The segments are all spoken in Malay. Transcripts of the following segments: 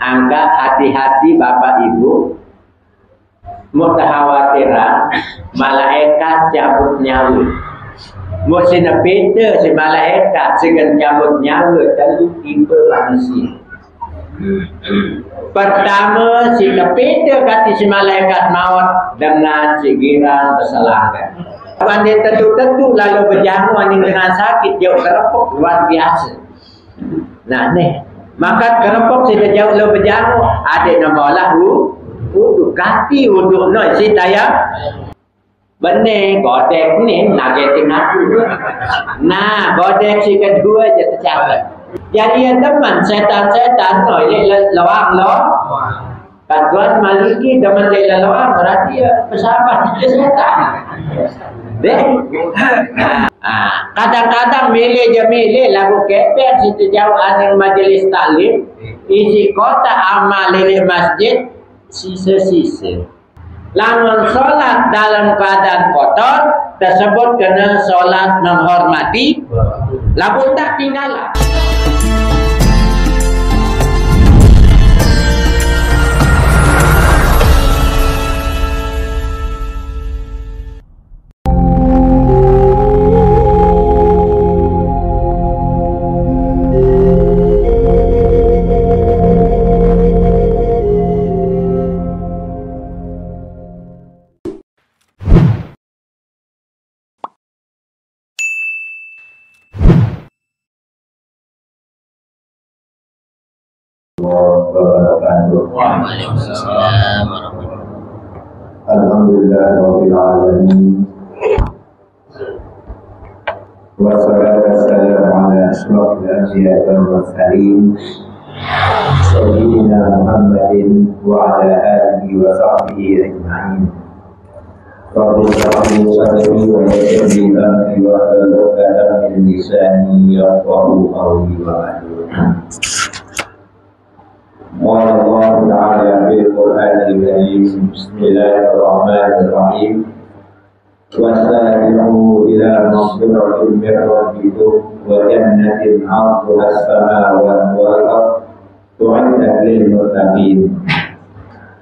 angkat hati-hati bapak ibu, mutakhawatiran malaikat cabut nyawa. Mesti beda si malaikat dengan cabut nyawa dari tipe manusia. Pertama si beda kata si malaikat maut dengan si giran berselangkah. Kawan dia tentu-tentu lalu berjamu dengan sakit jauh kerepuk luar biasa. Nah nih, maka kerepuk sudah jauh lalu berjamu ada nama Allah untuk ganti untuk noi si tayang. Benih godek ni nagetin aku. Nah godek si kedua je tercapai. Jadi ya teman setan-setan no ini lawang lo. Tuan Maliki teman dia lawang berarti ya pesawat itu setan. Deh. Kadang-kadang milih je milih lagu kepet situ jauh anil majelis taklim isi kota amal lili masjid sisa-sisa. Lamun solat dalam keadaan kotor tersebut kena solat menghormati. Lamun tak tinggalan. Waalaikumsalam warahmatullahi wabarakatuh. Alhamdulillah rabbil alamin. Wassalatu wassalamu ala asyrafil anbiya'i wal mursalin sayyidina Muhammadin wa ala alihi wa sahbihi ajma'in. Rabbi shrah li sadri wa yassir li amri wa hlul 'uqdatam min lisani yafqahu qawli wa ba'du. قال الله تعالى في القرآن الكريم بسم الله الرحمن الرحيم وسارعوا إلى مغفرة من ربكم وجنة عرضها السماوات والأرض أعدت للمتقين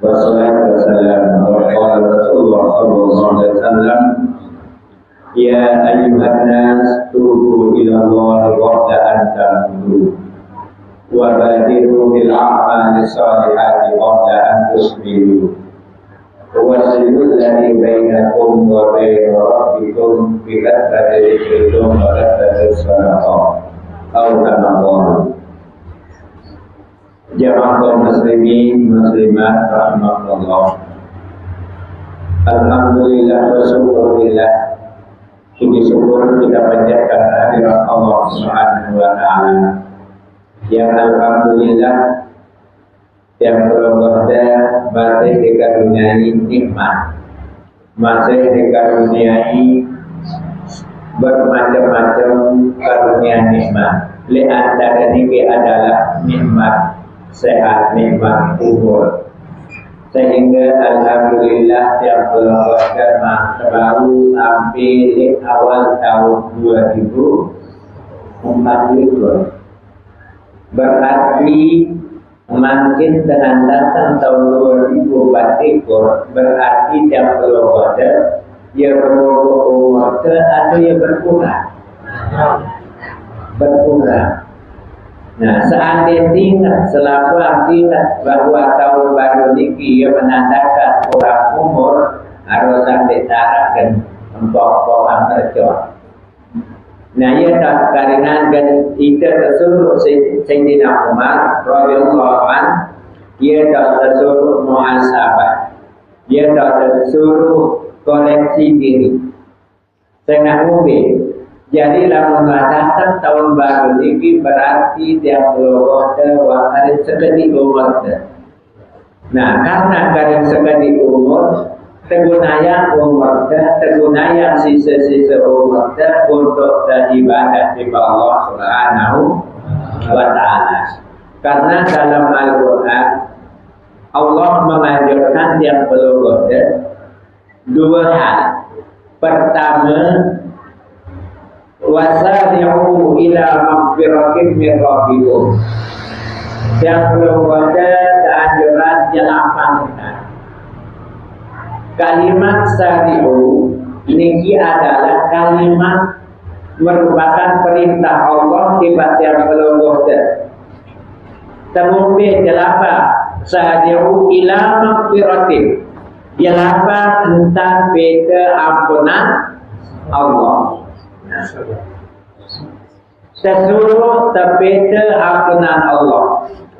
والصلاة والسلام وقال رسول الله صلى الله عليه وسلم يا أيها الناس توبوا إلى الله قبل أن تموتوا وبادروا بالأعمال الصالحات قبل أن تصبروا وصلوا الذي بينكم وبين ربكم بكثرة ذكركم وكثرة الصدقات أو كما قال. Jamaah kaum muslimin muslimat rahimakumullah. Alhamdulillah wa syukurillah. Puji syukur kita panjatkan kehadirat Allah Subhanahu wa taala. Yang alhamdulillah yang berada masih dikaruniai nikmat, masih dikaruniai bermacam-macam karunia nikmat. Di antara ini adalah nikmat sehat, nikmat umur. Sehingga alhamdulillah yang berada baru sampai di awal tahun 2024. Berarti makin dengan datang tahun 2024 berarti yang belum ada, ia berumur atau ia berkurang. Nah, seandainya ingat, selalu ingat bahwa tahun baru ini ia menandakan orang umur harus sampai taraf dan empok-empokan terjauh. Nah, ia tak karena dan kita tersuruh Sayyidina Umar radhiyallahu anhu, ia tak tersuruh muhasabah, ia tak tersuruh koreksi diri. Setengah mobil. Jadi lalu mengatakan tahun baru ini berarti dia belum ada waktu sekali umur. Nah, karena kadang sekali umur tergunaya umur, tergunaya sisa-sisa umur untuk beribadah kepada Allah Subhanahu wa taala. Karena dalam Al-Qur'an Allah mengajarkan yang belum ada dua hal. Pertama, wasari'u ila maghfiratin min rabbikum. Yang belum ada Kalimat syari'u ini adalah kalimat merupakan perintah Allah tiba tiap pelonggoh temumpe jalapa syari'u ila maghfiratin jalapa tentang beda ampunan Allah. Sesuruh terbeda ampunan Allah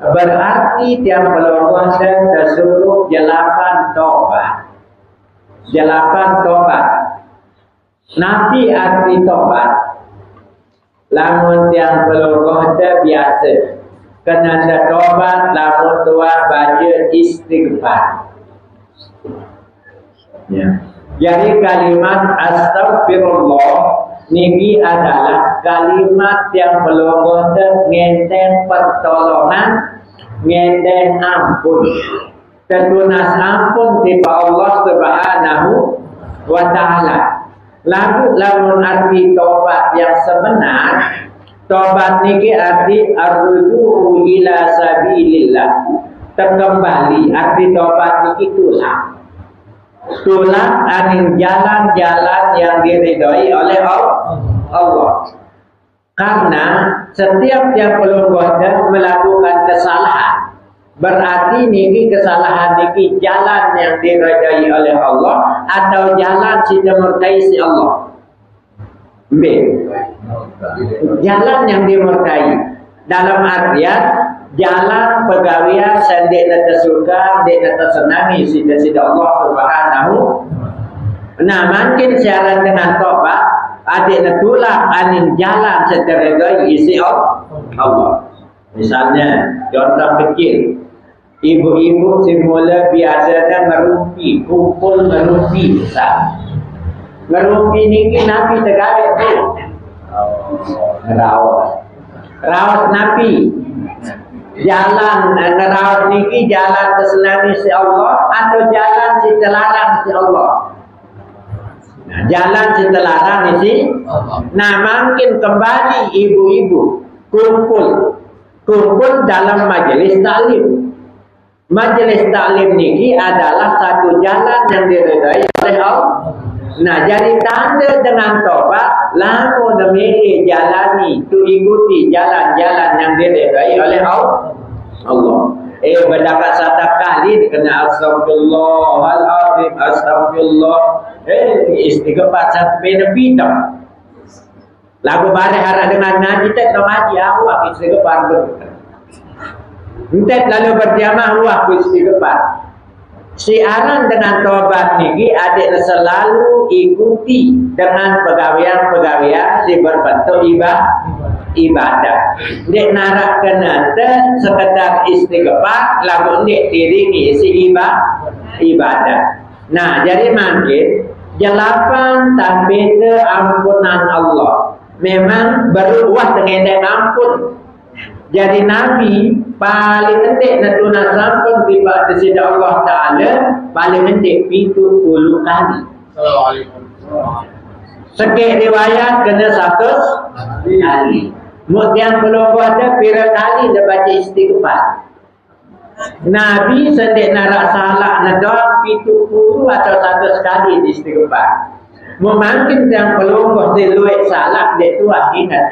berarti tiap pelonggoh sesuruh jalapan tobat. Jalapan tobat. Nabi arti tobat. Lamun yang pelonggoh biasa. Kena tobat lamun tua baca istighfar. Ya. Jadi kalimat astagfirullah niki adalah kalimat yang pelonggoh ngenten pertolongan, ngenten ampun. Ketunas ampun tiba Allah Subhanahu wa ta'ala. Lalu lamun arti tobat yang sebenar, tobat niki arti arruju'u ila sabilillah. Terkembali arti tobat niki tulang. Tulang aning jalan-jalan yang diridhoi oleh Allah. Karena setiap yang pelonggoh melakukan kesalahan, berarti niki kesalahan niki jalan yang diridhai oleh Allah atau jalan si dimurkai si Allah. B. Jalan yang dimurkai dalam artian jalan pegawaian sendek nata suka, dek nata senangi sida Allah Subhanahu. Nah, makin syarat dengan tobat adik natulak anin jalan setelah isi Allah. Misalnya contoh kecil, ibu-ibu semula biasanya ngerumpi, kumpul ngerumpi besar. Ngerumpi niki Nabi tegawet tu. Rawas Nabi. Jalan ngerawat niki jalan kesenangan si Allah atau jalan si terlarang si Allah. Nah, jalan si terlarang si. Nah, makin kembali ibu-ibu kumpul dalam majelis taklim. Majelis taklim niki adalah satu jalan yang diridhai oleh Allah. Nah, jadi tanda dengan tobat lamu memilih jalani tu ikuti jalan-jalan yang diridhai oleh Allah. Berdapat satu kali kena astagfirullahaladzim, astagfirullah. Istighfar satu bidang. Lagu bareng harap dengan ngaji tak ngaji awak istighfar betul. Entet lalu berjamaah awak istighfar. Siaran dengan tobat niki adik selalu ikuti dengan pegawaian si berbentuk ibadah. Dek narak kena sekedar istighfar lalu dek diringi si ibadah. Nah, jadi makin jalapan tanpa ampunan Allah. Memang beruah dengan ampun. Jadi Nabi paling penting natuna sampun tiba di sisi Allah Ta'ala paling penting 70 kali. Sekek riwayat kena 100 kali. Kemudian belum ada pira kali dia baca istighfar. Nabi sedek narak salah nadam 70 atau 100 kali istighfar. Mungkin yang belum luwek salah dia tu ingat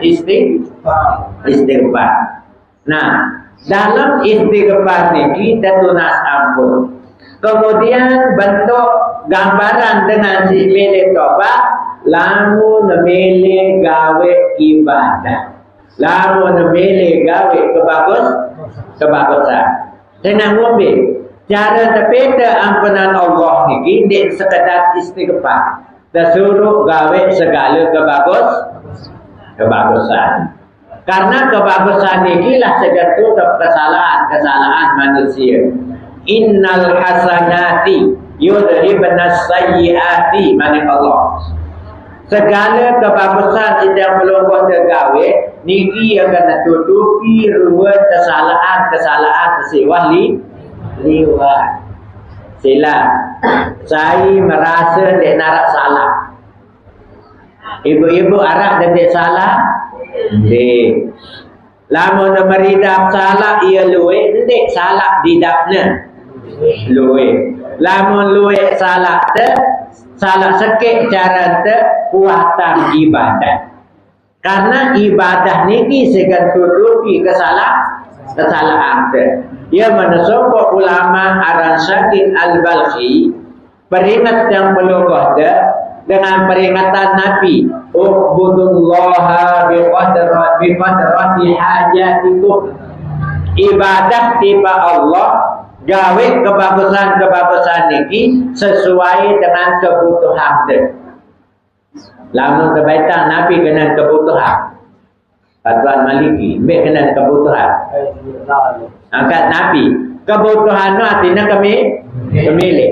istighfar. Nah, dalam istighfar ini kita tunas ampun. Kemudian bentuk gambaran dengan si milih tobat, lamu memilih gawe ibadah, lamu memilih gawe kebagusan. Dengan ngombe, cara terpeda ampunan Allah ini tidak sekedar istighfar, disuruh gawe segala kebagusan. Karena kebagusan ini lah segetu kesalahan manusia. Innal hasanati yudhibnas sayyiati manik Allah. Segala kebagusan yang belum gawe niki yang kena tutupi ruang kesalahan sewah liwat. Sila saya merasa dia narak salah. Ibu-ibu arak dan dia salah. Lamun meridap salah ia luwe ndek salah didapna. luwe. Lamun luwe salah sikit cara te kuatan ibadah. Karena ibadah niki segan tutupi kesalahan te. Ia menasabah ulama aran Syakir Al-Balkhi peringat yang pelugah te dengan peringatan Nabi, ubudullaha biqadrati hajatikum. Ibadah tiba Allah gawe kebagusan niki sesuai dengan kebutuhan dia. Lamun kebaikan Nabi kena kebutuhan. Patuan Maliki ambil kena kebutuhan. Angkat Nabi kebutuhan itu artinya kemilik.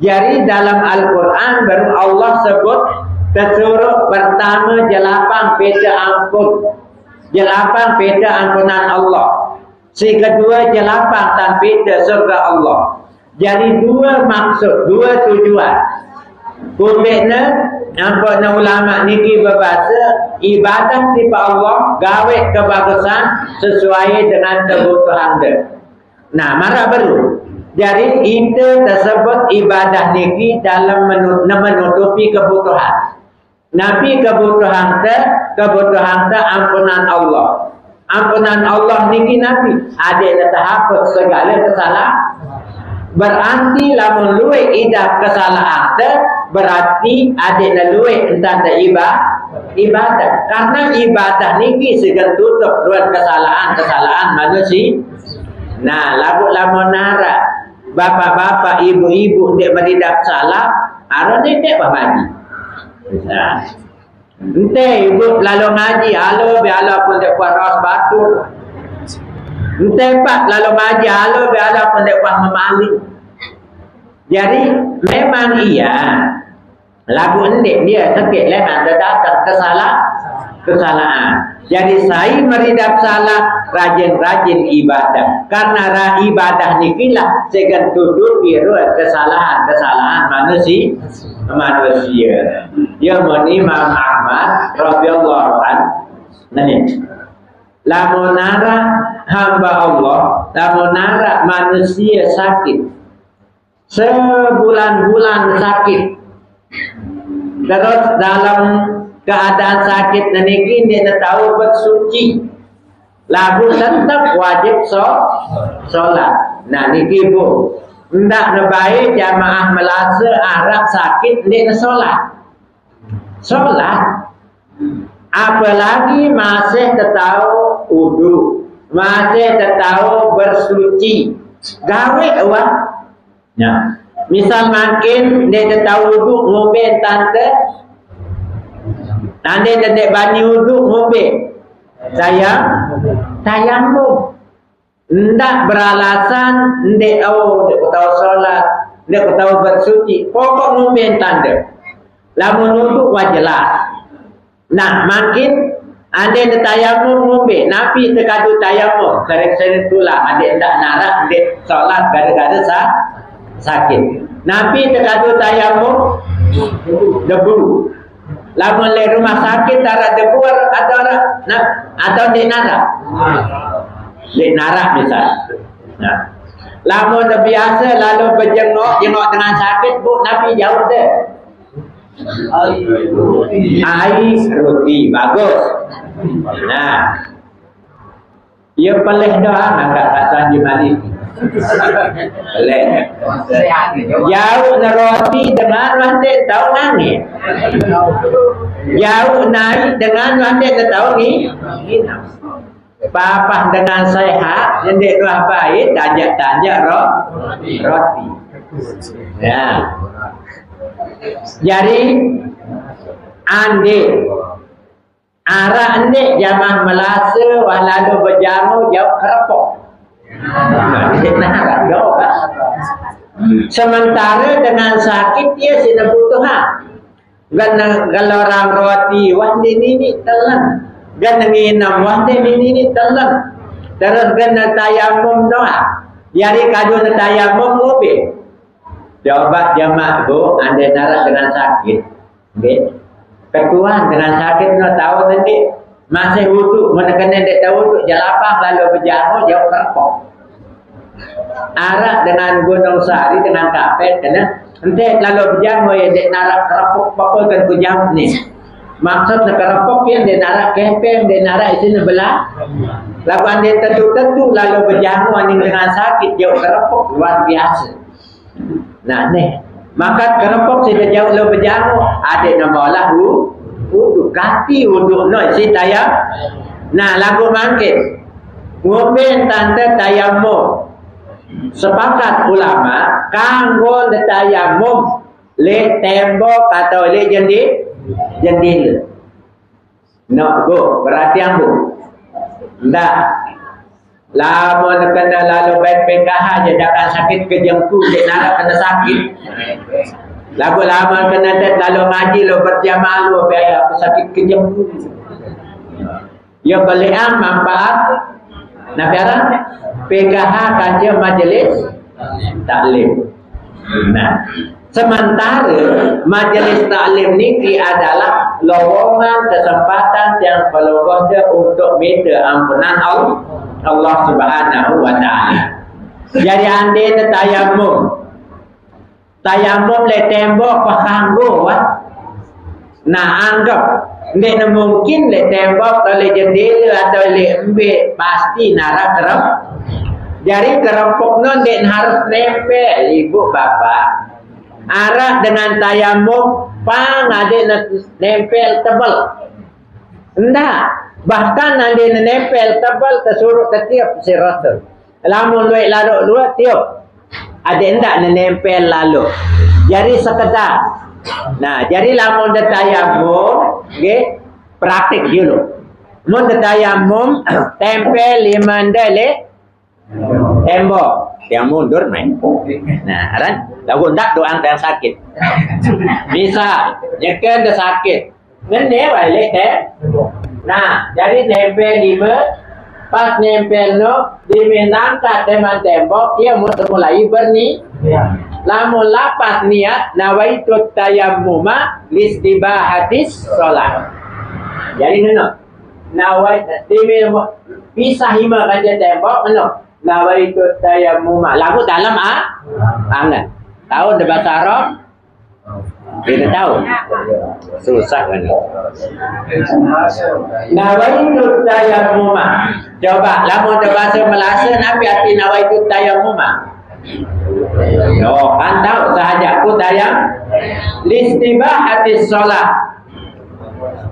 Jadi dalam Al-Quran baru Allah sebut tersuruh pertama jelapang peta ampun, jelapang peta ampunan Allah. Si kedua jelapang dan peta surga Allah. Jadi dua maksud, dua tujuan. Kumpulnya nampaknya ulama niki berbahasa ibadah tiba Allah gawe kebagusan sesuai dengan kebutuhan dia. Nah, marah baru. Jadi itu tersebut ibadah niki dalam menutupi kebutuhan. Nabi kebutuhan te ampunan Allah. Ampunan Allah niki Nabi ada tahaput segala kesalahan. Berarti lamun luwe idah kesalahan te berarti ada luwe entah ibadah. Karena ibadah niki segan tutup dengan kesalahan manusia. Nah, lamun nara bapak-bapak, ibu-ibu ndek meridak salah, aron ndek pahadi. Nah. Ente ibu lalu ngaji, halo biala pun dek kuat ras batu. Ente pak lalu ngaji, halo biala pun dek kuat memaling. Jadi memang iya lagu endek dia sakit leman datang kesalahan. Jadi saya meridap salah rajin-rajin ibadah. Karena ibadah nikilah segan tutupi kesalahan manusia. Ya Imam Ahmad radhiyallahu anhu. Lamunara hamba Allah, lamunara manusia sakit. Sebulan-bulan sakit. Terus dalam keadaan sakit niki dia tahu bersuci. Lagu tetap wajib sholat. Nah niki bu, ndak nebai jamaah melasa arak sakit dia sholat. Apalagi masih tahu wudu, masih tahu bersuci. Gawe awak. Nah, misal makin dia tahu wudu ngombe tante. Nanti dedek bani wuduk ngombe. Tayamum. Ndak beralasan ndek tahu solat, ndek tahu bersuci. Pokok ngombe tanda. Lamun wuduk wajelas. Nah, makin ande tayamum ngombe, Nabi tekadu tayamum, sering-sering tulah, ade ndak narak ndek solat gara-gara sakit. Nabi tekadu tayamum debu. Lamun le rumah sakit tarak debu atau dek narak. Dek narak misal. Nah. Lamun biasa lalu berjengok dengan sakit bu Nabi jauh deh. Air roti bagus. Nah. Ia pelih doa nak Tuan Jimali. Pelih. Jauh roti dengan wanita tahu nangis. Jauh naik dengan wanita tahu ni. Papa dengan sehat, jendek lah baik, tanjak roti. Ya. Jadi ande arah ande jamah melasa walalu berjamu jauh kerepok. Sementara dengan sakit dia sudah butuhan. Kalau orang roti wahdi ini telan. Gana nginam wahdi ini telan. Terus gana tayamum doa. Jadi kadu tayamum mobil. Jawab jamaah bu, anda narak dengan sakit. Ketuan dengan sakit no tahu nanti masih wuduk, menekan dia tahu wuduk jalapang lalu berjamu jauh kerpok. Arak dengan Gunung Sari dengan kapet kena ente lalu berjamu ya dek narak kerapuk apa kan ku jam ni. Maksud nak kerapuk yang dia narak kepeng, dia narak isi belah. Lagu ande tentu lalu berjamu aning dengan sakit jauh kerapuk luar biasa. Nah ni, maka kerapuk sudah jauh lalu berjamu ada nama lah wudu ganti wudu no isi tayam. Nah lagu mangkit ngomen tanda tayamum. Sepakat ulama kanggo tayamum le tembok atau le jendela. No go berarti ambu. Ndak. Lamun kena lalu baik PKH je jangan sakit kejengku dek nak kena sakit. Lagu lama kena lalu ngaji lo berjamaah lo biar aku sakit kejengku. Ya boleh manfaat. Nah biarlah PKH kajian majelis taklim. Nah, sementara majelis taklim ini adalah lowongan kesempatan yang berlonggar untuk minta ampunan Allah Subhanahu wa taala. Jadi ande tayamum le tembok pahanggo wah. Nah anggap tidak mungkin le tembok atau le jendela atau le embe pasti narak kerap. Jadi kerempuk non den harus nempel ibu bapak. Arak dengan tayamum pang ada nempel tebal. Enggak, bahkan ada nempel tebal tersuruh ketiap si Rasul. Lamun luik larut dua tiup. Ada enggak nempel lalu. Jadi sekedar. Nah, jadi lamun tayamum, okay, praktik dulu. Mun tayamum tempel limanda le tembok yang mundur main. Nah, kan lagu ndak doang yang sakit. Bisa nyekel dah sakit. Ngene balik Nah, jadi nempel lima pas nempel no diminangkat teman tembok dia mulai berni. Lamun lapas niat nawaitu tayammuma listibahatis sholat. Jadi neno nawait pisah hima kaja tembok neno nawaitu tayammuma lagu dalam angan. Tahu de bahasa Arab? Kita tahu. Susah kan. Nawaitu tayammuma. Coba lamun de bahasa Malaysia nabi arti nawaitu tayammuma. No, kan tahu sahaja aku tayang listibahatis sholat.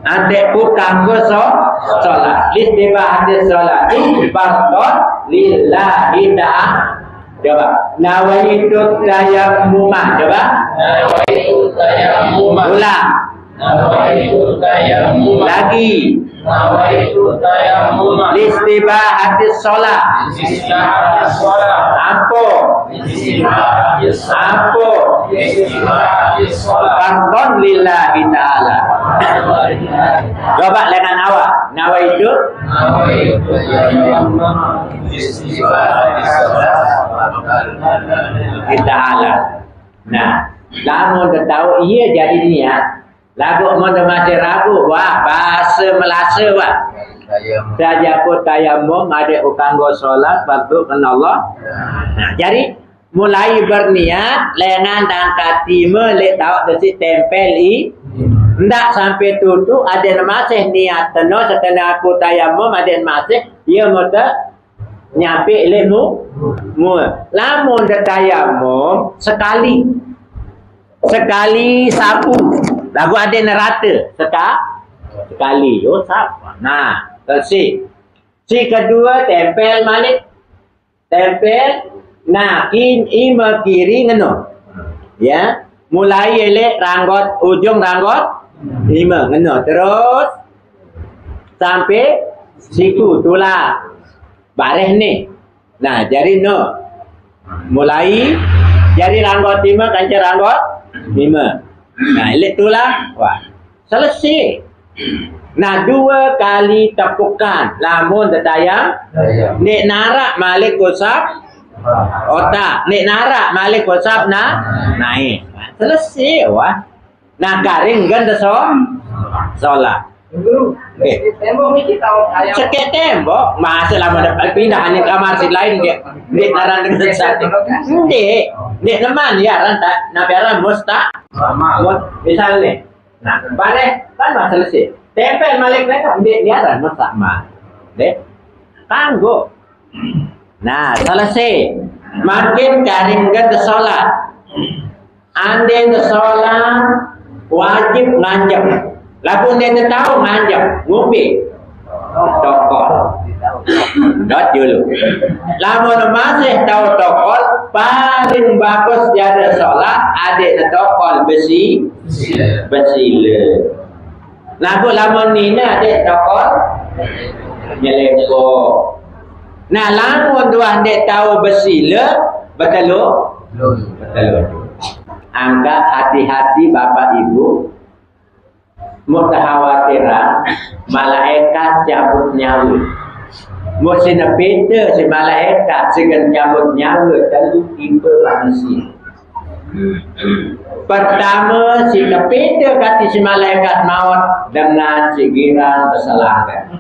Adekku kanggo sholat. Listibahatis sholat fardhon lillahi ta'ala. Coba nawaitu tayammuma. Coba nawaitu tayammuma. Ulang. Nawaitu tayammuma. Lagi. Nawaitu tayammuma. Listibahatis sholat. Listibahatis sholat. Apa? Listibahatis sholat. Apa? Listibahatis sholat. Fardhon lillahi ta'ala. Coba dengan awak. Nawaitu. Nawaitu tayammuma. Listibahatis sholat. Ta'ala. Nah, lamun dah tahu ia jadi niat. Lagu mana masih ragu, wah bahasa Melasa wah. Saja aku tayamum ada ukanggo solat waktu kena Allah. Nah, jadi mulai berniat lengan dan kaki melek tahu desi tempel ndak sampai tutup ada masih niat teno setelah aku tayamum ada masih ia muda nyampe lemu lamun tayamum sekali sapu. Lagu ada nerata sekali yo sap. Nah, bersih. Si kedua tempel malik. Tempel nah ima kiri ngeno. Ya, mulai elek ranggot ujung ranggot lima ngeno terus sampai siku tulah bareh ni. Nah, jadi no. Mulai jadi ranggot lima kanca ranggot lima. Nah, itulah wah selesai. Nah, 2 kali tepukan lamun tayang nek narak malik kusap otak nek narak malik kusap naik selesai wah. Nah, garing kan solat. Tembok ni kita ayam. Sakit tembok, masa lama dapat pindah hanya kamar si lain dia naran dengan satu. Dia teman ya ran tak nak biaran musta. Misalnya, nah, pada kan masa selesai. Tempel malik mereka dia ran musta mah. Deh, tangguh. Nah, selesai. Makin garing ke solat. Ande ke solat wajib nganjak. Lagu dia tahu nganjak, ngumpi, tokol, dot dulu. Lamun masih tahu tokol, paling bagus tiada sholat, adik tokol besi le. Lagu lamun ni adik tokol, nyeleko. Nah, lamun dua adik tahu besi le, betul. Anggap hati-hati bapak ibu. Mutakhawatiran malaikat cabut nyawa. Mau sinapita si malaikat segan cabut nyawa terlalu tipe manusia. Pertama si napita kata si malaikat maut dengan si giran berselangkah.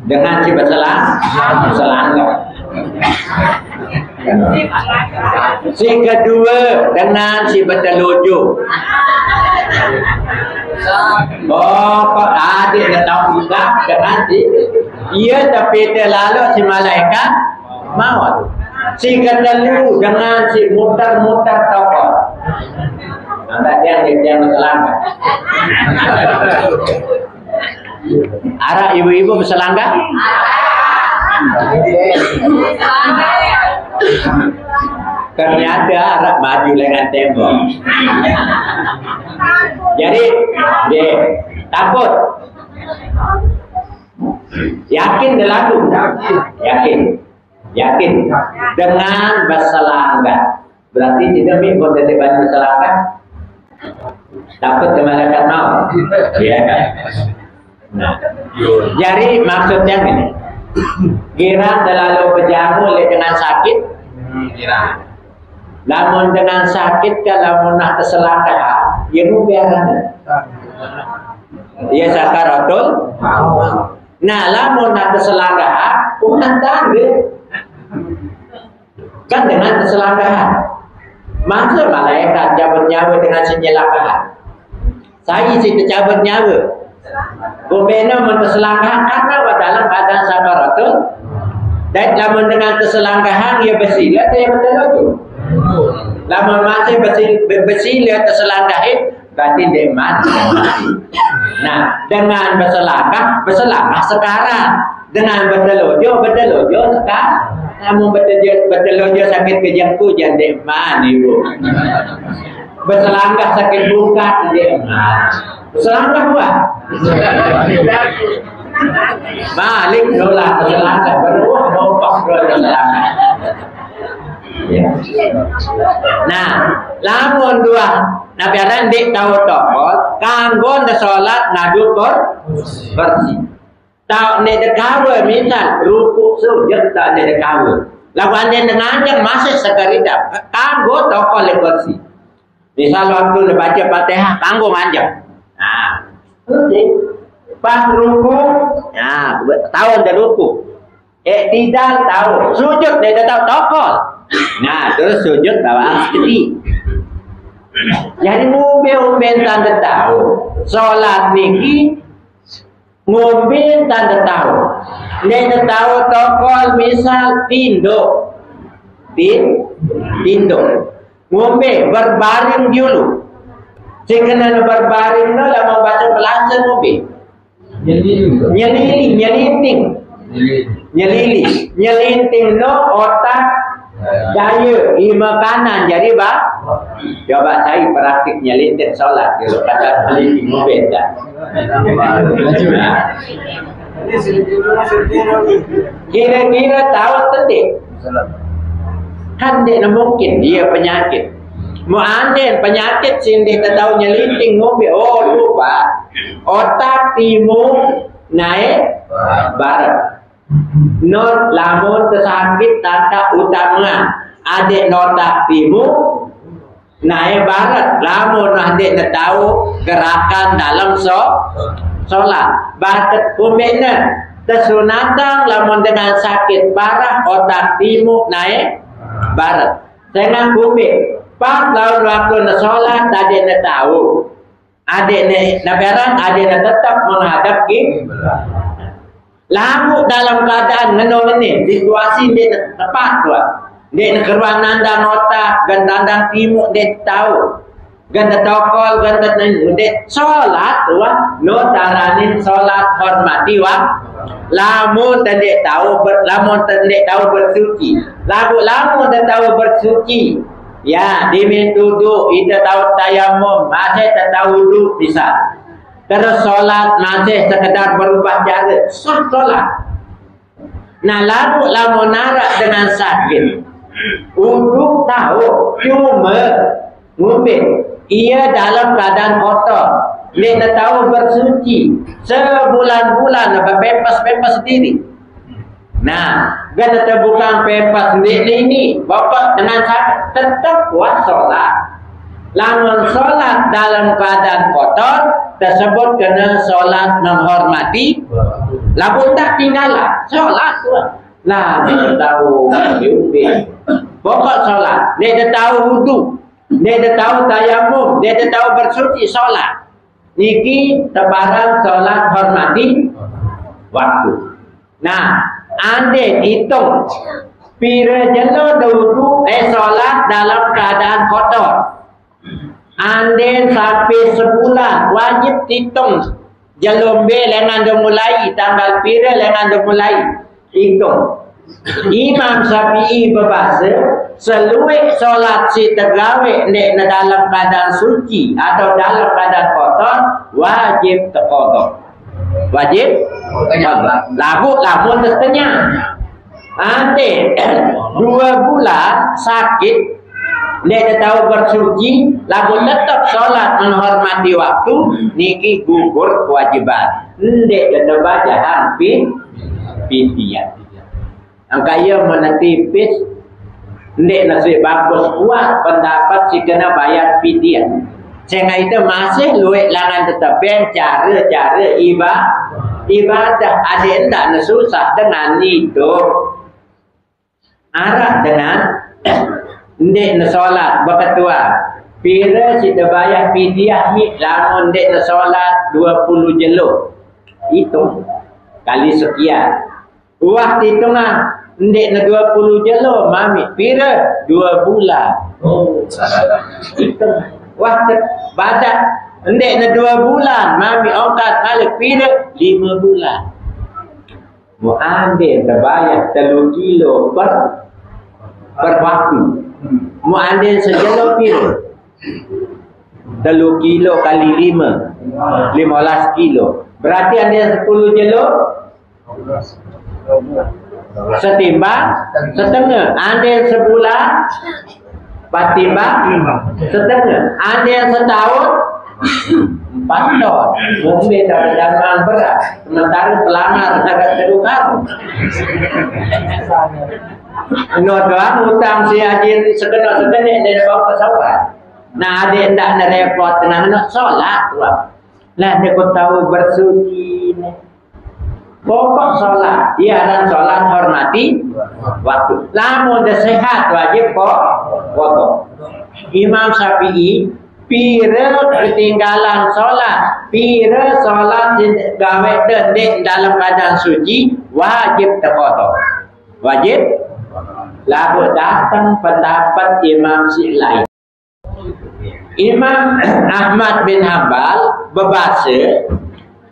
Dengan si berselangkah. Si kedua dengan si berteluju. Kok adik dah tahu juga dengan si ia tapi terlalu si malaikat maut. Si ketelu dengan si mutar-mutar tokol. Nampak dia berselangkah. Arah ibu-ibu berselangkah? Ternyata arah maju dengan tembok. Jadi dia takut. Yakin berlaku. Yakin dengan berselangkah. Berarti tidak minggu dari banyak berselangkah. Takut ke malaikat maut. Ya kan? Nah, jadi maksudnya ini. Kira terlalu berjamu oleh dengan sakit. Namun dengan sakit kalau nak terselangkah, ia nubiaran. Ia sakaratul. Nah, namun nak terselangkah, bukan tanda. Kan dengan terselangkahan. Masa malaikat cabut nyawa dengan senyelangkahan. Saya si tercabut nyawa. Bumena menterselangkahan karena dalam keadaan sakaratul. Dan namun dengan terselangkahan ia bersila, dia betul lagi. Lama masih bersila terselangkahin, berarti dia mati. Nah, dengan berselangkah sekarang. Dengan bertelojo sekarang. Namun bertelojo sakit kejangku, jadi mana ibu? Berselangkah sakit bungkat, jadi mana? Berselangkah buat? Malik nolak berselangkah, beruah nompak berselangkah. Ya. Nah, lamun dua Nabi Aran dik tahu tokol, kanggon de solat ngadu bersih. Tahu ne dekawe misal ruku sujud tak ne dekawe. Lawan dia ngajak masih sekarita kanggo tokol bersih. Misal waktu baca Fatihah kanggo ngajak. Nah, pas ruku, nah tahu ada ruku. Tidak tahu, sujud dia tahu tokol. Nah, terus sujud bawaan sedih. Jadi ngombe tanda tahu. Solat niki ngombe tanda tahu. Dia tahu tokol misal tindo. Ngombe berbaring dulu. Sekena berbaring no lama baca belasan ngombe. Nyelinting no otak daya ima kanan jadi coba saya praktik nyelinting solat kalau kata nyelinting beda. Kira-kira tahu tendik kan dia mungkin dia penyakit mau anden penyakit sini dia tahu nyelinting ngombe lupa otak timur naik barat. Not lamun tersakit tanda utama adik notak timur naik barat lamun adik tahu gerakan dalam solat batet kumena tersunatang lamun dengan sakit parah otak timur naik barat. Tengah kumit pas lawan waktu nak solat adik nak tahu, adik nak berang, adik nak tetap menghadap kiblat. Lalu dalam keadaan menolak ni situasi dia tepat tu. Dia nak keruan nandang otak, gandang timur dia tahu. Ganda tokol, ganda dia solat tu, no taranin solat hormati lamun tendek tahu bersuci. Lamun tak tahu bersuci. Ya, dimin duduk, kita tahu tayamum, masih tak tahu duduk bisa. Terus solat masih sekedar berubah cara, sah solat. Nah, lamun narak dengan sakit. Uduk tahu, cuma ngumit. Ia dalam keadaan kotor. Dia tak tahu bersuci. Sebulan-bulan berpempas-pempas sendiri. Nah, kena terbuka pempas sendiri ini. Bapak dengan sakit tetap buat solat. Lamun solat dalam keadaan kotor, tersebut kena solat menghormati. Lamun tak tinggalan, solat tu. Lah, dia tahu diubi. Pokok solat, dia tahu wudu. Dia tahu tayamum, dia tahu bersuci solat. Niki tebarang solat hormati waktu. Nah, ande hitung pira jelo wudu solat dalam keadaan kotor. Ande sampai sebulan wajib hitung jelombe lengan mulai tanggal pira lengan mulai hitung. Imam Syafi'i berbahasa seluruh solat si tergawe nek dalam keadaan suci atau dalam keadaan kotor wajib terqadha. Wajib lamun setengah. Ante 2 bulan sakit nek tahu bersuci lamun tetap solat menghormati waktu niki gugur kewajiban. Ndek kena bacahan fidyah. Angkaya menetipis ndek nasi bagus kuat pendapat si kena bayar fidyah. Sehingga itu masih luwek langan tetapi cara-cara ibadah ada ndak susah dengan itu. Arah dengan ndek solat berketua. Pira si bayar fidyah mi lamun ndek solat 20 jeluk. Itu kali sekian. Waktu tengah ndek na 20 jelo mami pira 2 bulan. Oh, itu waktu badat ndek na 2 bulan mami ongkat kali pira 5 bulan. Mu ambil terbayar 3 kilo per waktu. Mu ambil sejelo pira 3 kilo kali 5 15 kilo. Berarti ada 10 jelo setimbang setengah. Ada sebulan patimbang setengah. Ada setahun 4 ton. Mungkin dari zaman berat. Sementara pelanggar agak terukar. Doang hutang si haji sekedar-sekedar dari bawa pesawat. Nah, ada hendak repot dengan nak solat. Lah dia kau tahu bersuci. Pokok solat, dan solat hormati waktu. Lamun dah sehat wajib potong. Imam Syafi'i pira ketinggalan solat, pira solat gawe dendek dalam keadaan suci wajib terpotong. Wajib. Lalu datang pendapat Imam si lain. Imam Ahmad bin Hanbal berbahasa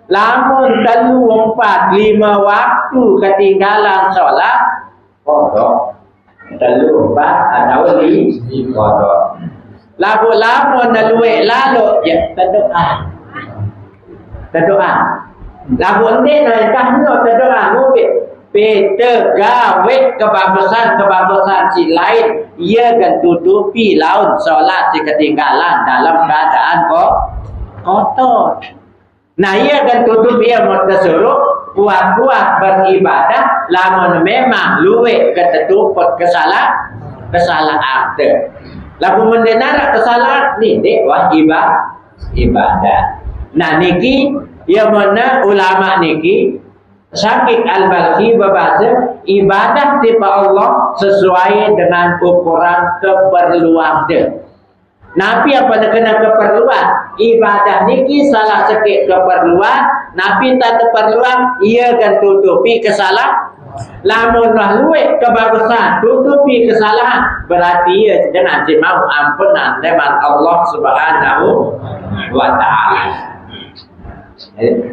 lamun 3, 4, 5 waktu ketinggalan solat kodok 3, 4 atau 5 kodok. Lamun naluwe lalu ya terdoa. Lamun ni naikah no terdoa mubit. Peta gawe kebagusan si lain ia kan tutupi laun solat si ketinggalan dalam keadaan kotor. Nah ia kan tutup ia mutasuruh kuat-kuat beribadah lamun memang luwek ketetuput kesalahan akte. Lalu mendengar kesalahan ni dek wah ibadah. Nah niki Ya mana ulama niki Syakik Al-Balkhi berbahasa ibadah tiba Allah sesuai dengan ukuran keperluan dia. Nabi apa nak kena keperluan? Ibadah niki salah sikit keperluan, Nabi tak keperluan, ia akan tutupi kesalahan. Lamun lah luwek kebagusan, tutupi kesalahan, berarti ia dengan si mau ampunan lewat Allah Subhanahu wa taala.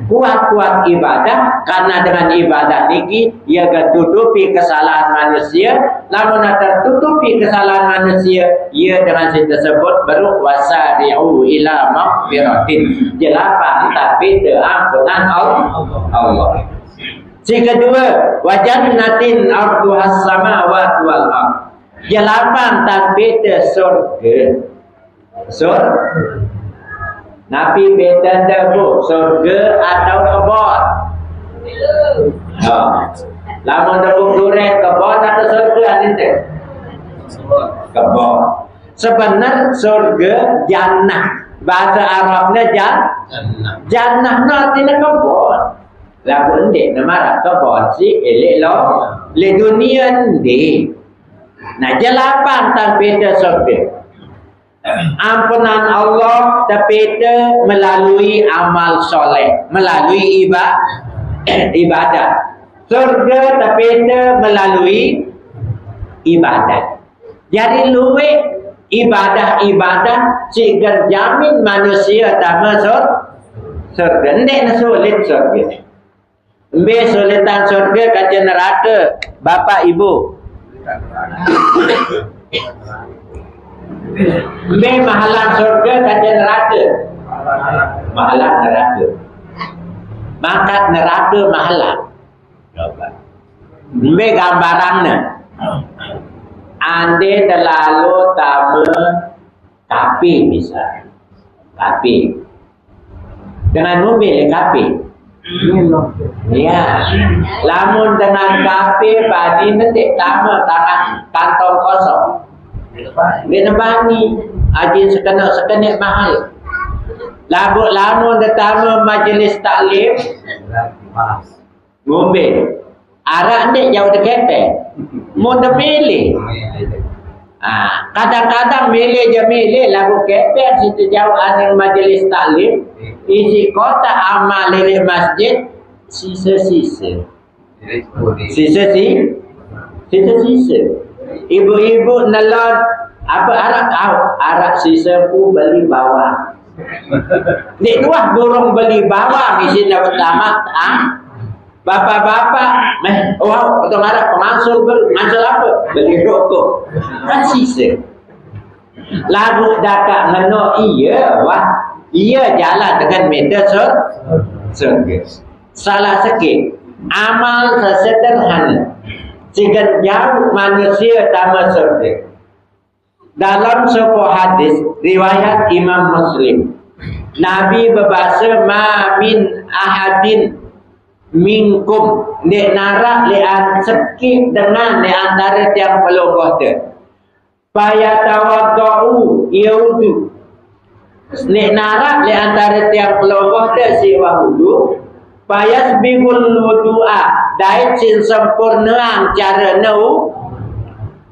Kuat-kuat ibadah karena dengan ibadah niki ia akan tutupi kesalahan manusia. Namun tertutupi kesalahan manusia, ia dengan tersebut baru wasari'u ila maghfiratin, jelapan tapi ampunan Allah. Si kedua, wajannatin arduhas samawati wal ardh, jelapan tapi surga. Nabi beda debu surga atau kebon. Lamun debu durian kebon atau surga nanti? Kebon. Sebenar surga jannah. Bahasa Arabnya jannah artinya kebon. Lalu ndek nama kebon si elok lo. Le dunia ndek. Nah jelapan tak beda surga. Ampunan Allah terpeda melalui amal soleh, melalui ibadah. Surga terpeda melalui ibadat. Jadi luwek ibadah sehingga jamin manusia tak masuk surga. Ndek sulit surga. Mbe sulitan surga kaca neraka bapa ibu. Mbe mahalan surga kaca neraka. Mahalan neraka. Mangkat neraka mahalan. Mbe gambarannya. Ande terlalu tamu kapi bisa. Kapi. Dengan mobil kapi. Ya. Lamun dengan kapi badi nanti tamu tangan kantong kosong. Dia bani ajin sekenak mahal. Lamun datang majlis taklim ngombe arak ni jauh dekat mau dah milih. Kadang-kadang milih lagu kepen situ jauh aneng majlis taklim isi kota amal lele masjid sisa-sisa. Ibu-ibu nelon apa arak sisa pun beli bawang. Nek tuah burung beli bawang isi nak pertama bapak-bapak potong arak pemansul apa? Beli rokok. Kan sisa. Lagu dakak ngeno ia jalan dengan meter surga. Salah sikit. Amal sesederhana sehingga jauh manusia tamat surga. Dalam sebuah hadis riwayat Imam Muslim, Nabi berbahasa ma min ahadin minkum nek narak lian sekit dengan di antara tiang pelonggoh tu. Paya tawaddu yaudu. Nek narak di antara tiang pelonggoh tu si wudu. Payas bigul wudu'a dait sin sempurnaan cara nau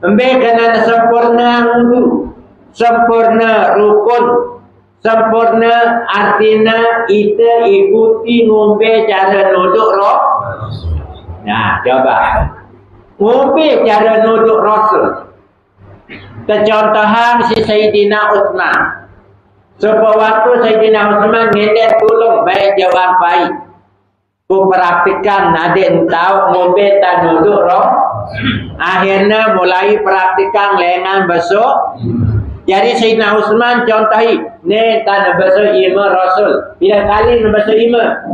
embe kena sempurna wudu, sempurna rukun, sempurna artinya kita ikuti ngombe cara nuduk roh. Nah coba ngombe cara nuduk rasul. Kecontohan si Sayyidina Utsman. Sebuah waktu Sayyidina Utsman ngedek tolong baik jawab baik. Ku praktikan adik tahu ngombe tak duduk roh. Akhirnya mulai praktikan lengan besok. Jadi Sayyidina Utsman contohi ni tak besok ima Rasul. Bila kali besok ima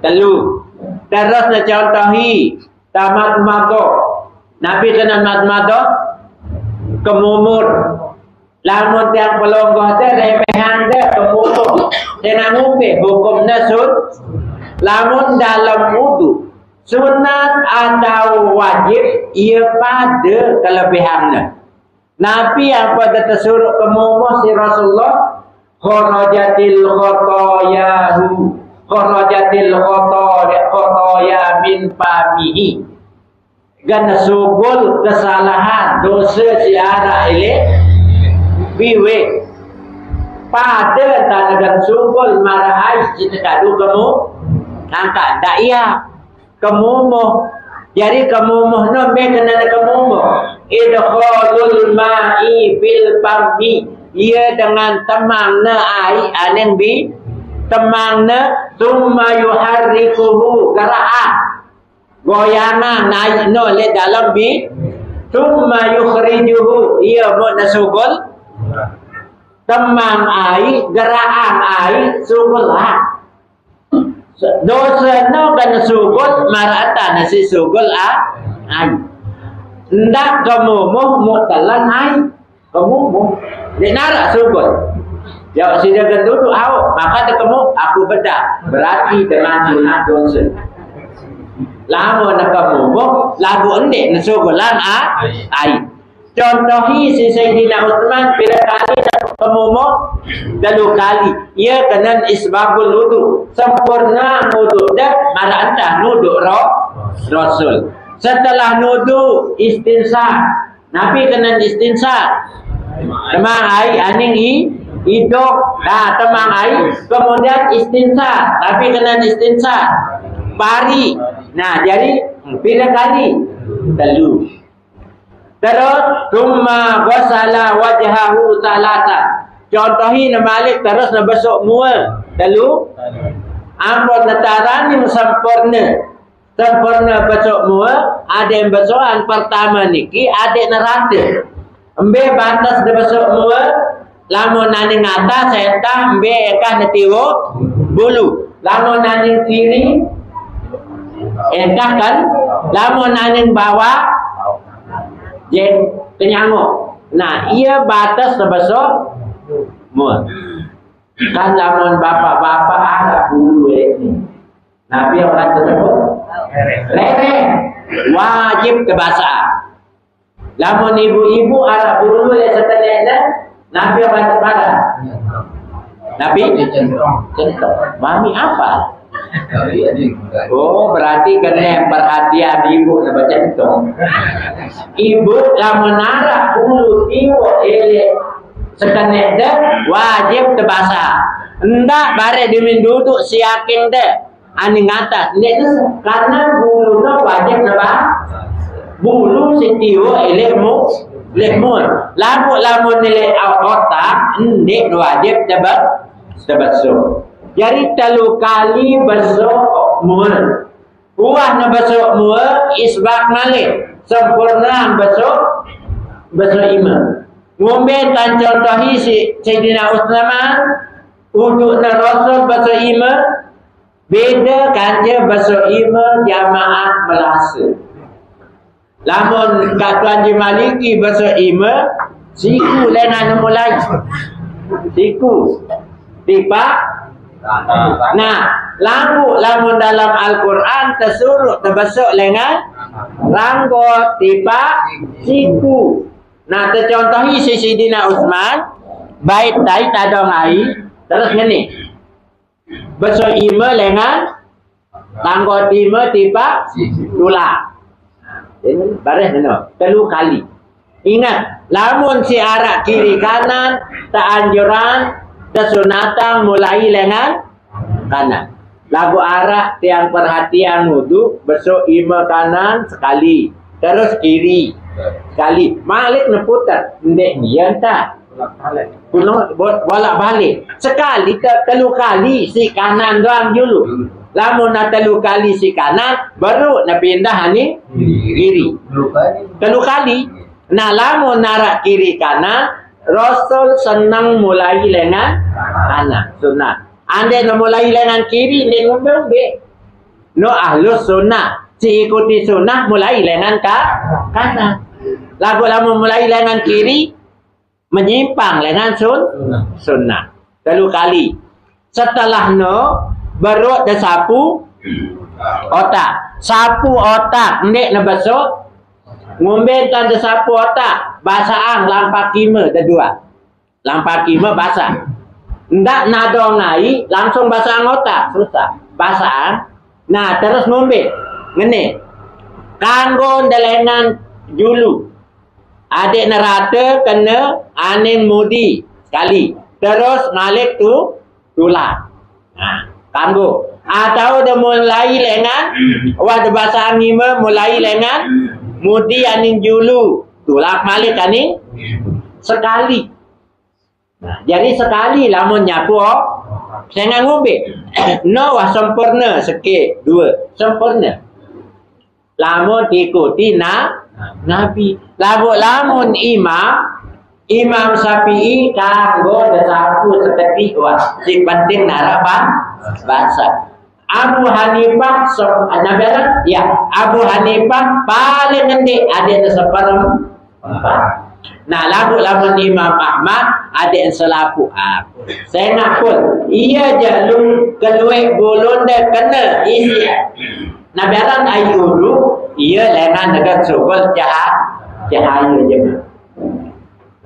telu. Terus nak contohi tamat mado. Nabi kena mado kemumur. Lamun tiang pelonggoh tu remehan dia kemumur. Kena ngombe hukumnya lamun dalam wudu sunat atau wajib ia pada kelebihannya. Nabi yang pada tersuruh kemumuh si Rasulullah kharajatil khotoyahu kharajatil khotoya min famihi. Gana sugul kesalahan dosa si arak ile biwe pada tanagan sugul marahai si tekadu kamu angkat daya kemumoh. Jadi kemumoh no me kena kemumoh idkhalul ma'i fil fami, ia dengan temangna ai anen bi temangna summa yuharrikuhu gara'a goyangan naik no le dalam bi summa yukhrijuhu, ia mau nasugul temang ai geraan ai sugul ha dosa no kan sugul marata nasi sugul ai ndak kemumoh mutalan ai kemumoh dia narak sugul jauh sida duduk awak maka dia kemu aku bedak berarti dengan guna dosa lama nak kemumoh lagu endek nasugulan ai. Contohi si Sayyidina Uthman bila kali nak kemumoh 3 kali. Ia kena isbabul wudu. Sempurna wudu dah mana anda nuduk Rasul. Setelah nudu istinsa. Nabi kena istinsa. Temang ai aning hidup. Dah temang ai kemudian istinsa. Nabi kena istinsa. Pari. Nah, jadi bila kali 3. Terus summa ghasala wajhahu salasa. Contohi na Malik terus na besok mua 3. Ampun netarani sempurna. Sempurna besok mua, ada yang besokan pertama niki adik neraka. Embe batas de besok mua, lamun nani ngata setah embe ekah netiwo bulu. Lamun nani kiri ekah kan, lamun nani bawah jen kenyanguk. Nah, ia batas sebesar mun. Kan lamun bapak-bapak ada bulu ini. Nabi orang tersebut lere wajib kebasaan. Lamun ibu-ibu ada bulu yang setelahnya Nabi orang terpada. Nabi centong. Mami apa? Oh, berarti kena perhatian ibu baca itu. Ibu lamun narak bulu ibu ele sekenek dah wajib terbasa. Endak bare dimin duduk siakin dah. Ani ngatas. Karena bulu no wajib nabah. Bulu setiwo ele mu lemur. Lamun nilai otak ndek wajib terbasuh. Jadi 3 kali besok mual. Buah na besok mual isbak malik. Sempurna besok iman. Ngombe tan contohi si Sayyidina Utsman uduk na Rasul besok iman. Beda kanja besok iman jamaah melasa. Lamun kat Tuan Haji Maliki besok iman siku lena mulai. Siku. Tipak. Nah, lamun dalam Al-Quran tersuruh terbesok lengan ranggot, tipak, siku. Nah, tercontohi si Sayyidina Utsman bait tai tadong ai terus ngene. Besok ima lengan ranggot ima tipak tulak. Ini baris no 3 kali. Ingat, lamun si arak kiri kanan tak anjuran kesunatan mulai lengan kanan. Lagu arak tiang perhatian wudu besok ima kanan sekali, terus kiri sekali. Malik neputar, ndek nian tak. Bolak balik sekali 3 kali si kanan doang dulu. Lamun nak 3 kali si kanan baru nak pindah ni kiri. 3 kali. Nah, lamun narak kiri kanan Rasul senang mulai lengan kanan sunnah. Anda nak mulai lengan kiri dia ngombe. No ahlus sunnah. Si ikuti sunnah mulai lengan kanan. Lagu lama mulai lengan kiri menyimpang lengan sunnah. 3 kali. Setelah no baru ada sapu otak. Sapu otak ndek na besok. Ngombe tan sapu otak, basaan lampak kima kedua. Lampak kima basah. Ndak nado ngai langsung basah otak, susah. Basah. Nah, terus ngombe. Ngene. Kanggo delengan julu. Adik nerata kena aning mudi sekali. Terus ngalik tu tulang. Nah, kanggo. Atau dia mulai lengan wad basah ngima mulai lengan mudi aning julu. Tulang malik aning sekali. Nah, jadi sekali lamun nyapu saya nak ngombe. No wah sempurna sikit dua sempurna. Lamun diikuti Nabi. Lamun Imam Syafi'i kanggo desaku seketik wah sing penting nara bahasa. Abu Hanifah nabiara ya Abu Hanifah paling ngendek ada seperempat. Nah, lamun Imam Ahmad ada yang selapu. Saya nak pun ia jalur keluar bulun dia kena isi. Nabiaran ayuru ia lengan dekat sukul cahaya je.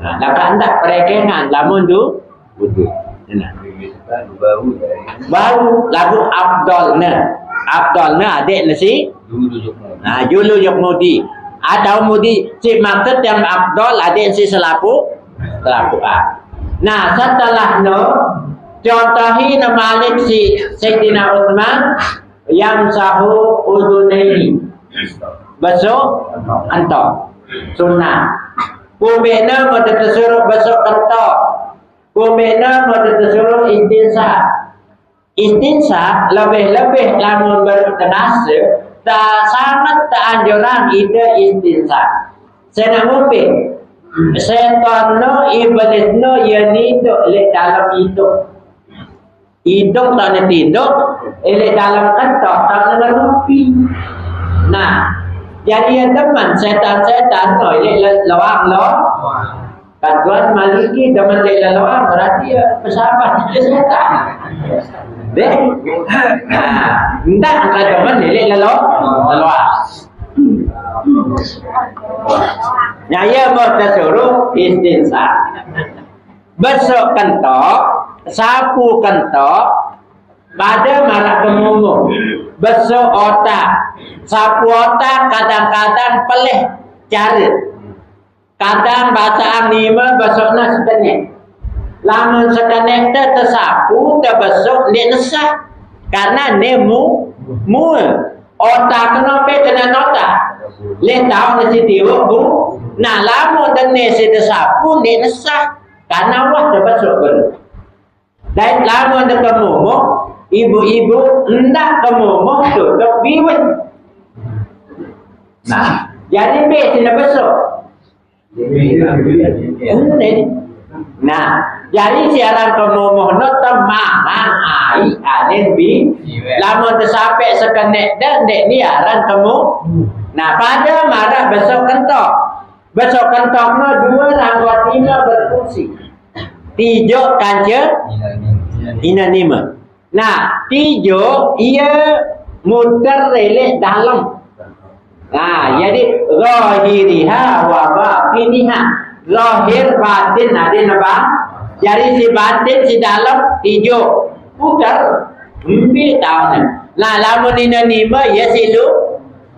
Nah, nak hendak perekengan lamun tu wudu. Nah. Baru lagu Abdulna adik nasi. Nah, julu yok mudi. Atau mudi si maksud yang Abdul ada yang si selapu. Nah, setelah contohi Malik si Sayyidina Utsman yang sahu udunaini. Besok antok sunnah. Kumena mau disuruh besok antok. Kumena mau disuruh istinsa lebih-lebih lamun bertenasa. Tak sangat tak anjuran ide istinsa. Saya nak ngombe. Setan no iblis no yani itu le dalam hidup. Hidup tak nak tidur, le dalam kantor tak nak rumpi. Nah, jadi ya teman setan no le lawang lo. Katuan Maliki teman le lawang berarti ya pesahabat setan. Deh, entah angkat teman dia leluas. Nyaya mau disuruh istinsa. Besok kentok, sapu kentok, pada marah kemumu. Besok otak, sapu otak kadang-kadang pelih cari. Kadang bahasa lima besoknya sebenarnya. Lamun sekenek tersapu terbesok dia nesah karena nemu otak kena nota le tahu nasi tiwuk bu. Nah lamun dan nasi tersapu dia nesah karena wah terbesok ber. Dan lamun dia kemumu ibu-ibu hendak kemumu tutup biwet. Nah jadi tidak besok. Nah, jadi siaran kemumuh no temangan ai aden bi lamun sampai sekenek dan dek ni aran kamu. Nah, pada marah besok kentok. Besok kentok no dua rangkot lima berfungsi. Tijo kanca inanima. Nah, tijo ia muter relek dalam. Nah, jadi zahiriha wa batiniha. Zahir batin ada apa? Jadi si batin si dalam tijo putar mimpi tahun. Nah, lamun inanima ya silu.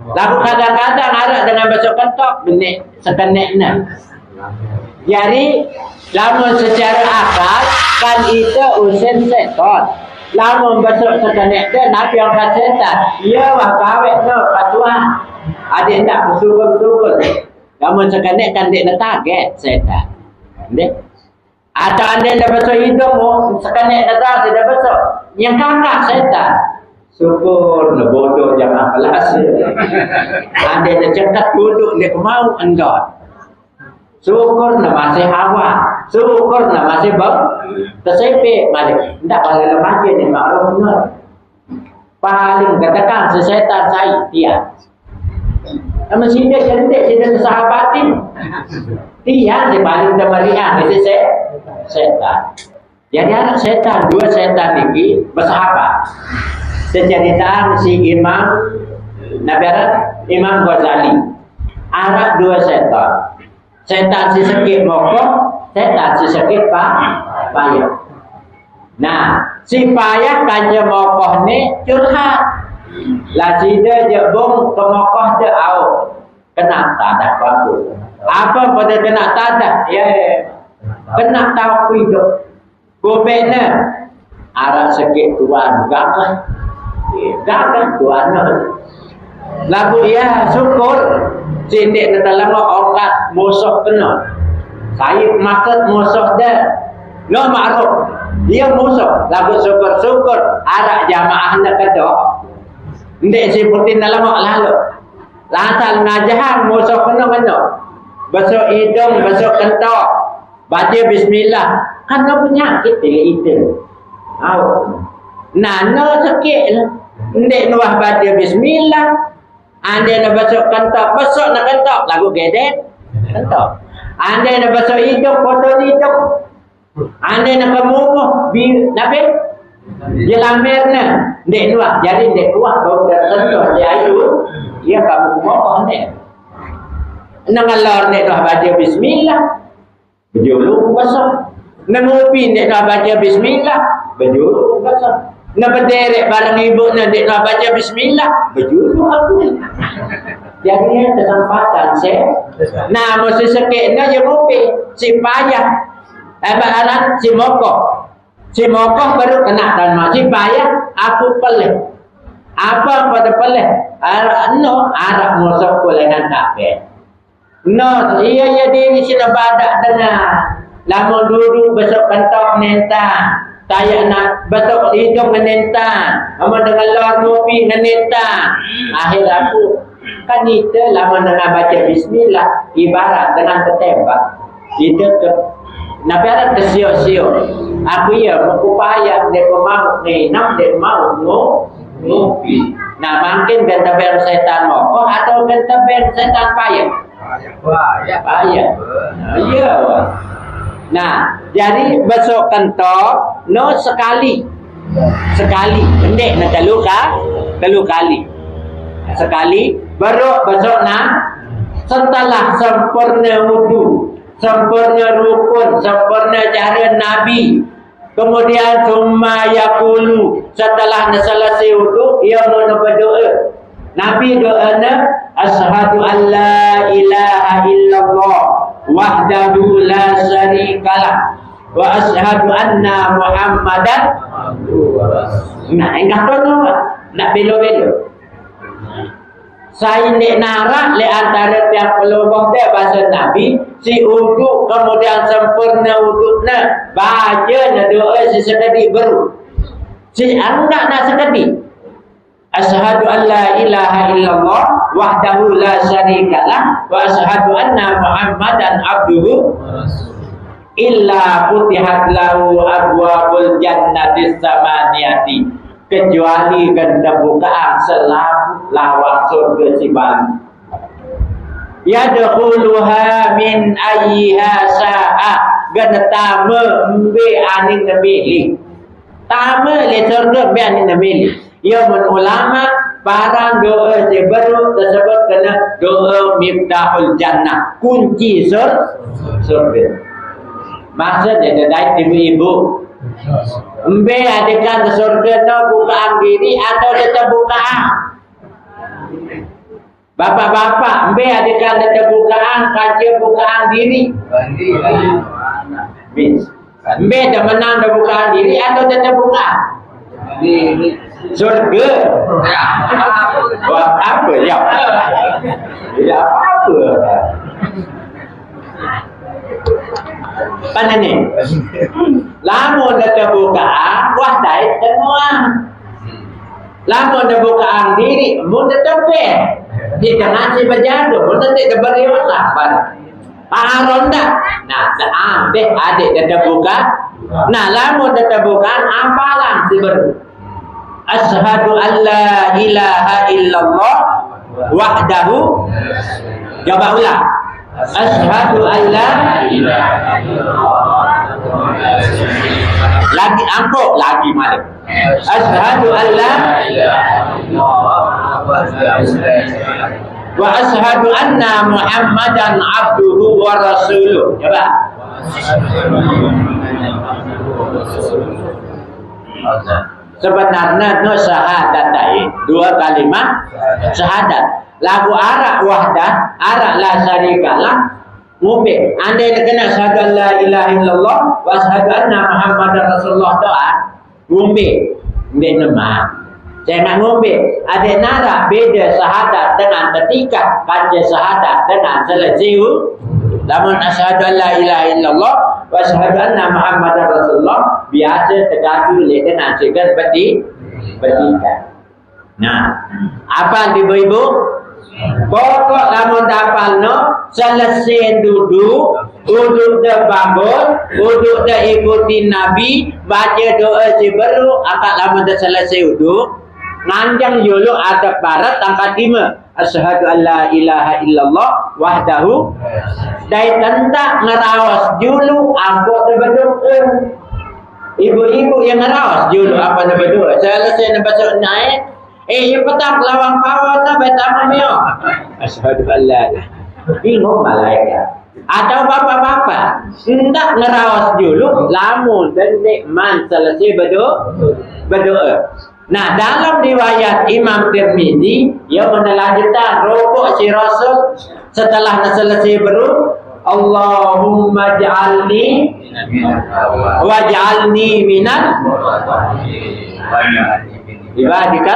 Lalu kadang-kadang ada dengan besok kentok benek sekeneknya. Jadi lamun secara akal kan itu usen seton. Lamun besok sekeneknya nabi yang setan. Ia wah kawet no katuan. Adik tak bersyukur-syukur. Kamu sekenek kan dia target setan. Dek. Atau anda dah besok hidupmu sekenek datang sudah besok. Yang kakak setan. Syukur nak bodoh jangan kelas. Anda dah cekat duduk dia mau endot. Syukur nak masih hawa. Syukur nak masih tersepik malik. Tak boleh lemah dia ni maklum benar. Paling katakan sesetan saya dia. Nama sini cantik, sini sahabatin. Dia si paling temarian, itu setan. Jadi anak setan, dua setan ini bersahabat. Secerita si Imam Imam Ghazali. Anak dua setan. Setan si sakit mokok, setan si sakit payah. Nah, si payah kaca mokoh ni curhat. Lah sida je bung ke mokoh je au. Kena tadah bagus. Apa pada kena tadah? Ya, kena tahu hidup. Gobena arah sikit tuan gagah. Gagah tuan. Lagu ya syukur sindik dalam okat musuh kena. Saya maksud musuh dah. No ma'ruf. Dia musuh. Lagu syukur-syukur arak jamaah nak kedok. Ndik sebutin dalam lalu. Lantal ngajahan musuh kena-kena. Besok hidung, besok kentok. Baca bismillah. Kan no penyakit dia itu. Nana sikit lah. Ndik nuah baca bismillah. Anda nak besok kentok. Besok nak kentok. Lagu gedet. Kentok. Anda nak besok hidung, potong hidung. Anda nak kemubuh. Nabi? Dia lamir ni. Ndik nuah. Jadi ndik nuah. Kau dah kentok. Dia ayu. Dia kamu kemubuh ni. Nangalor ndik nuah baca bismillah. Berjuluk besok. Nangupi ndik nuah baca bismillah. Berjuluk besok. Nak berderek bareng ibu nak nak baca bismillah, berjuluk aku. Jadi kesempatan saya. Nah, mesti sekeknya je ngopi, si payah. Abaran si mokoh. Si mokoh baru kena dan si payah aku pelih. Apa pada pelih? No, arak musuh kulengan kafe. No, iya diri sini badak dengan lama dulu besok kentok nentang. Saya nak betul hidung menentang, ama dengan luar ngopi menentang. Akhir aku kan itu lama dengan baca bismillah ibarat dengan ketembak. Itu ke Nabi ada tersiok-siok. Aku ya berupaya dia mau ni, nak dia mau ngopi. Nah mungkin gentaben setan mokoh atau gentaben setan payah. Payah. Iya. Nah, jadi besok kentok no sekali. Sekali. Pendek nak telu kali. Sekali baru besok nak setelah sempurna wudu, sempurna rukun, sempurna cara Nabi. Kemudian summa yaqulu setelah selesai wudu ia mau berdoa. Nabi doanya asyhadu an la ilaha illallah wahdahu la syarikalah wa asyhadu anna Muhammadan. Nah, enggak tahu nak belo-belo. Saya ni narak le antara tiap peluang dia bahasa Nabi si wudu kemudian sempurna wuduknya baca na doa si sekali baru. Si enggak nak sekali. Asyhadu an la ilaha illallah wahdahu la syarikalah wa asyhadu anna Muhammadan abduhu illa futihat lahu abwabul jannati samaniyati kecuali ganda bukaan selalu lawang surga si bali yadkhuluha min ayyiha sa'a ganda tama mbe aning namili tama le surga mbe aning namili. Ia ulama barang doa baru tersebut kena doa miftahul jannah, kunci surga. Maksudnya dari ibu-ibu. Mbe adekan surga no bukaan diri atau tetap bukaan. Bapak-bapak, mbe adekan tetap bukaan, kaca bukaan diri. Mbe dah menang dah bukaan diri atau tetap bukaan. Surga. Buat apa ya? Tidak apa-apa. Mana ni? Lamun dah terbukaan, wah dai semua. Lamun dah bukaan diri, mun dah tepek. Di tengah si berjadu, mun dah tak beriwasa. Paharon dah. Nah, deh adik dah terbuka. Nah, lamun dah terbukaan, apalan si baru. Asyhadu an la ilaha illallah wahdahu. Jawab ulang. Asyhadu an la ilaha illallah. Lagi angkut lagi malik. Asyhadu an la ilaha illallah wa asyhadu anna Muhammadan abduhu wa rasuluh. Coba. Sebenarnya no syahadatain, dua kalimat syahadat. Lagu arak wahdah, arak la syarikalah, ngubek. Andai nak kena syahadu an la ilaha illallah wa syahadu anna Muhammadar Rasulullah doa, ngubek. Ngubek nama. Jangan ngubek. Ada narak beda syahadat dengan ketika baca syahadat dengan selesai. Lamun asyhadu an la ilaha illallah wa asyhadu anna Muhammadar Rasulullah biasa tergadu dengan segan petikan. Nah, apa ibu-ibu? Pokok lamun dapalno selesai duduk, uduk dah bangun, uduk dah ikuti Nabi, baca doa seberu, akak lamun dah selesai uduk, nanjang yolo ada barat angkat 5. Asyhadu an la ilaha illallah wahdahu. Dai tentak ngerawas dulu apa berdoa. Ibu-ibu yang ngerawas dulu apa berdoa. Selesai baca naik, yang petang lawang pawat tak baca mamio. Asyhadu an la ilaha. Bingung malaikat. Atau bapa-bapa hendak ngerawas dulu lamun dan nikmat selesai berdoa. Nah, dalam riwayat Imam Tirmizi, ia menelanjutkan rukuk si Rasul setelah selesai berdoa, Allahumma ja'alni waj'alni minan ibadika.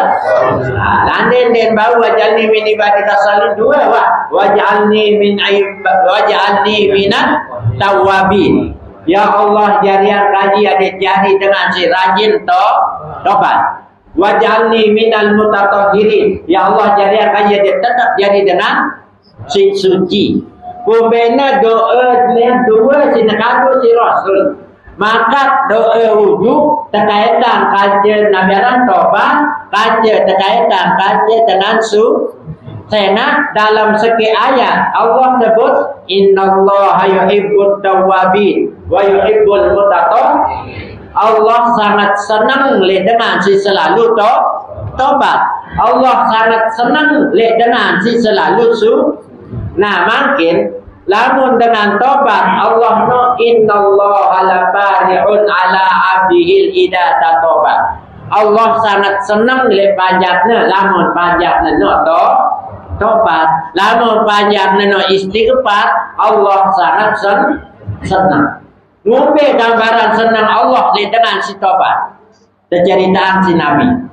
Landin dan bau waj'alni min ibadika salih dua waj'alni minan tawabin. Ya Allah, jarian kaji adik jari dengan si rajin tobat. Waj'alni minal mutatahhirin. Ya Allah, jarian kaji adik tetap jadi dengan si suci. Pembina doa dengan dua si nakadu si Rasul. Maka doa wudu terkaitan kajian nabiaran tobat, kajian terkaitan kajian dengan sena dalam segi ayat Allah sebut innallaha yuhibbut tawwabin wa yuhibbul mutatahhirin. Allah sangat senang dengan si selalu tobat. Allah sangat senang dengan si selalu Nah, makin lamun dengan tobat Allah no innallaha la bari'un ala abdihil idza tatobat. Allah sangat senang le panjatna lamun panjatna no tobat. Lamun panjatna no istighfar Allah sangat senang. Ngombe gambaran senang Allah dengan si tobat. Cerita si Nabi.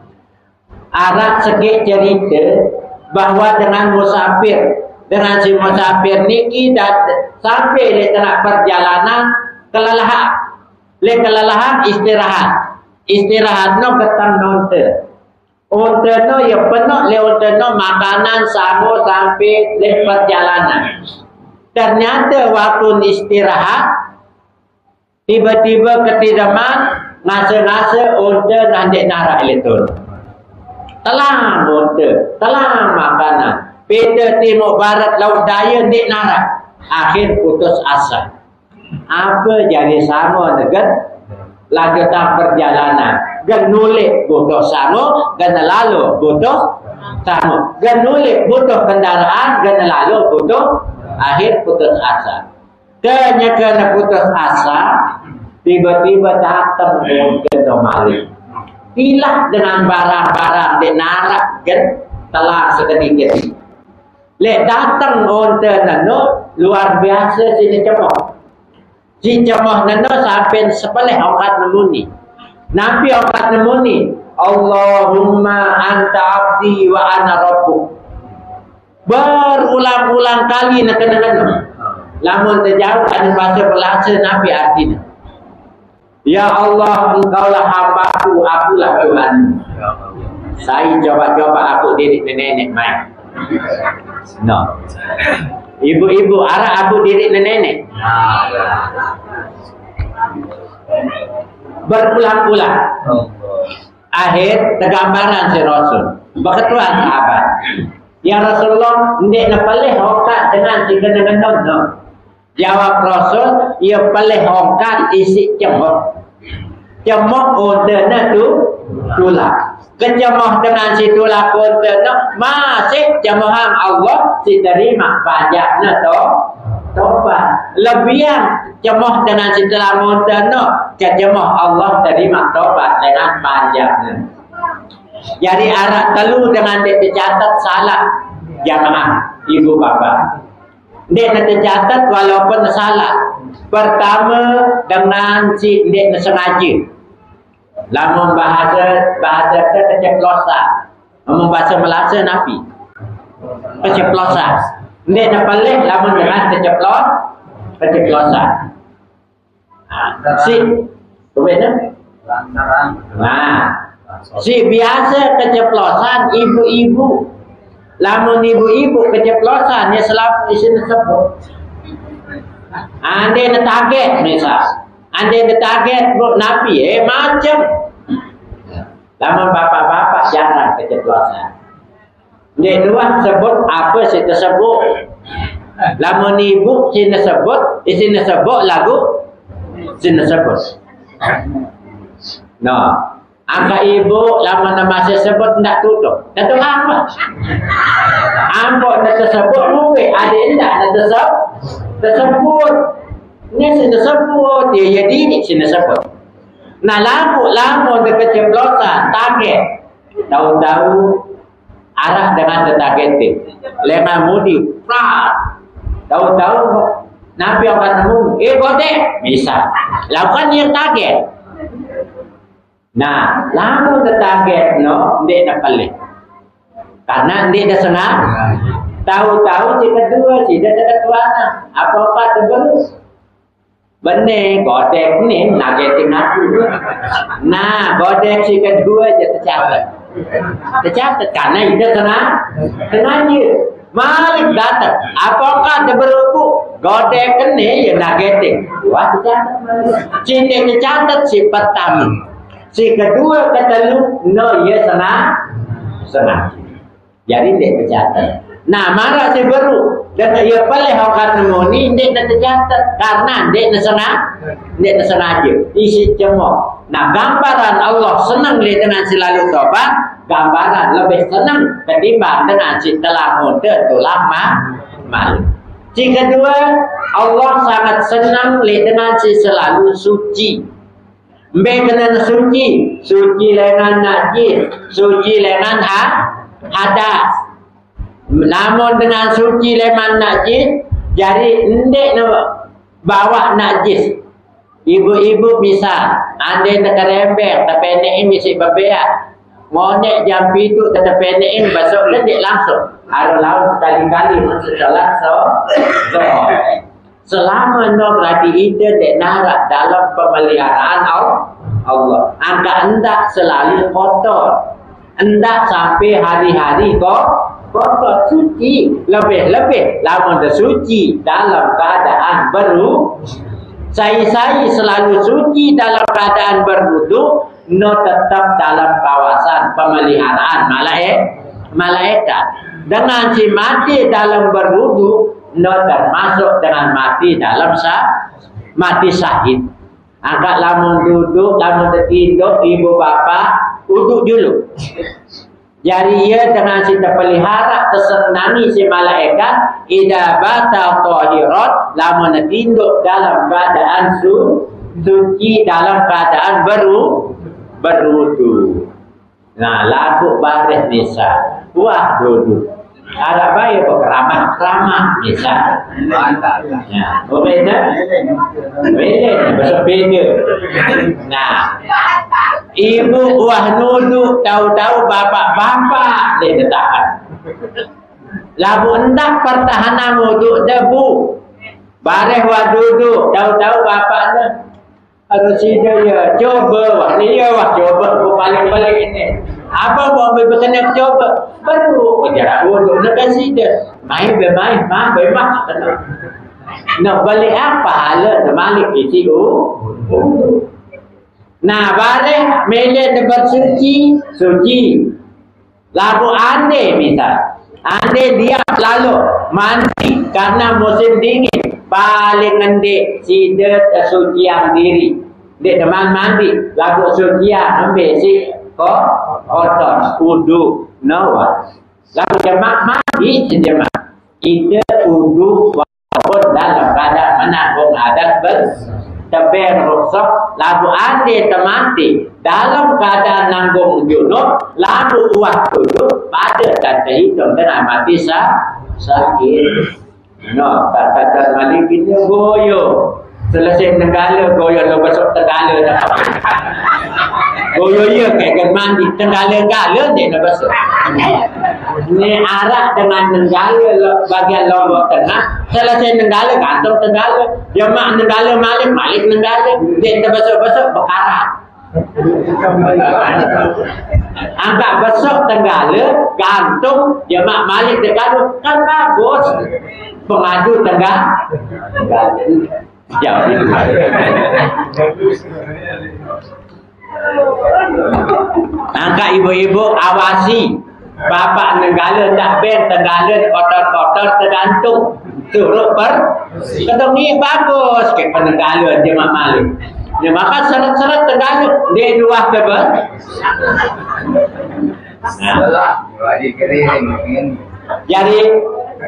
Arab segi cerita bahwa dengan musafir, dengan si musafir niki dan sampai di tengah perjalanan kelelahan istirahat. Istirahat no ketang nonte. Unta no ya penuh le unta no makanan samu sampai di perjalanan. Ternyata waktu istirahat tiba-tiba ketidaman ngase-ngase unta nanti narak elektron. Telah unta, telah makanan. Beda timur barat laut daya nanti narak. Akhir putus asa. Apa jadi sama dengan lanjutan perjalanan? Genulik butuh sama, gana lalu butuh sama. Genulik butuh kendaraan, gana lalu butuh. Akhir putus asa. Kena putus asa, tiba-tiba datang ke domali. Pilah dengan barang-barang di narak kan telah sedikit. Lek datang onta nano luar biasa sini cemoh. Si cemoh nano sampai sepeleh angkat nemuni. Nabi angkat nemuni. Allahumma anta abdi wa ana rabbuk. Berulang-ulang kali nak kena. Lamun terjauh ada bahasa Belanda Nabi artinya. Ya Allah, engkaulah hambaku, akulah Tuhan. Saya coba-coba aku diri nenek main. No. Ibu-ibu arah aku diri nenek. Berulang-ulang. Akhir tergambaran si Rasul. Berketuan sahabat. Ya Rasulullah, ndek na palih hokat dengan si kena-kena no. Jawab Rasul, ia palih hokat isi cemoh. Cemoh ordernya tulah. Kecemoh dengan si tulah ordernya masih cemohan Allah si terima pajaknya Tobat. Lebihan cemoh dengan setelah montano, cemoh Allah terima tobat dengan panjangnya. Jadi arak telu dengan dia tercatat salah jamaah ibu bapa. Dia tercatat walaupun salah. Pertama dengan si dia sengaja. Lamun bahasa keceplosan. Lamun bahasa Melasa napi. Keceplosan. Dia nak pelih lamun dengan keceplosan. Si benar? Nah, si biasa keceplosan ibu-ibu. Lamun ibu-ibu keceplosan dia selalu di sini sebut. Ande nak target misal. Ande nak target buat nabi macam. Lamun bapak-bapak jangan keceplosan. Dia dua sebut apa saya tersebut. Lamun ibu sini sebut, sini sebut lagu sini sebut. No, angka ibu lamun nama saya sebut tidak tutup. Tentu apa? Ambo nak tersebut mungkin ada tidak nak tersebut. Ini sini sebut dia jadi ini sini sebut. Nah lamun dekat ceplosan target. Tahu-tahu arah dengan targeting. Lema mudi, tahu-tahu nabi akan nemu, godek bisa. Lakukan yang target. Nah, lalu target dia nak pelih. Karena dia dah senang. Tahu-tahu si kedua si dia tak tuana. Apa-apa terus. Benar, godek ni targeting aku. Nah, godek si kedua je tercatat. Tercatat karena dia sengaja malik datang apakah dia berhubung godek ni yang negatif wah tercatat cinta tercatat si pertama si kedua ketelu no ia sengaja jadi dia tercatat. Nah marah si baru dan ia boleh hak nemu ni dia tercatat karena dia sengaja isi cemok. Nah gambaran Allah senang lihat dengan selalu tobat, gambaran lebih senang ketimbang dengan si telah muda tulang malu. Si kedua Allah sangat senang lihat dengan si selalu suci. Mbak kena suci dengan najis, suci dengan hadas. Namun dengan suci dengan najis, jadi ndek bawa najis. Ibu-ibu misal, anda nak rembek, tapi ini mesti berbeza. Monek jam itu tetap ini besok ledik langsung. Ada laut sekali-kali setelah selama no berarti itu dek narak dalam pemeliharaan Allah. Angka hendak selalu kotor, hendak sampai hari-hari kotor suci lebih lama suci dalam keadaan baru. Saya selalu suci dalam keadaan berwudu, no tetap dalam kawasan pemeliharaan malaikat. Dengan si mati dalam berwudu, no termasuk dengan mati dalam mati syahid. Angkat lamun duduk, lamun tertidur, ibu bapa duduk dulu. Jadi ia dengan si terpelihara tersenangi si malaikat ida bata tahirat lamun tinduk dalam keadaan suci dalam keadaan berwudu. Nah lagu baris nisa wah duduk ada baik keramah nisa ya beda berbeda. Nah ibu wah nuduk tahu-tahu bapak-bapak dia tahan. Labu hendak pertahanan wuduk debu. Bareh wah duduk tahu-tahu bapaknya harus dia coba wah dia wah coba balik ini. Apa mau berkena coba baru berjarak wuduk nak kasih dia. Main bermain nak balik apa hala malik isi Nah, bareng melek dekat suci. Lalu ande misal. Ande dia lalu mandi karena musim dingin. Paling ngendek si sucian diri. Dia teman mandi. Lalu sucian ambil si kotor. Wudu. Nawa. Lalu jemaah mandi si jemaah. Itu wudu walaupun dalam keadaan menanggung hadas berteber rusak lalu ande temati dalam keadaan nanggung junub lalu uah duduk pada kata hitung dengan mati sakit. No, kata Malik ini goyo. Selesai Tenggala goyo lo besok Tenggala dah. Goyo ya kayak mandi Tenggala dia nak besok. Ni Arab dengan Tenggala bagian Lombok Tengah. Selesai Tenggala gantung Tenggala. Jemaah Tenggala Malik Tenggala. Dia nak besok berkarat. Angkat besok Tenggala gantung jemaah Malik Tenggala kan bagus. Pengadu Tenggala jauh. Angkat ibu-ibu awasi bapak Tenggala tak ben Tenggala kotor-kotor tergantung suruh ketemu ni bagus ke Tenggala jemaah Malik. Dia makan seret-seret Tenggala dia luah ke ber. Jadi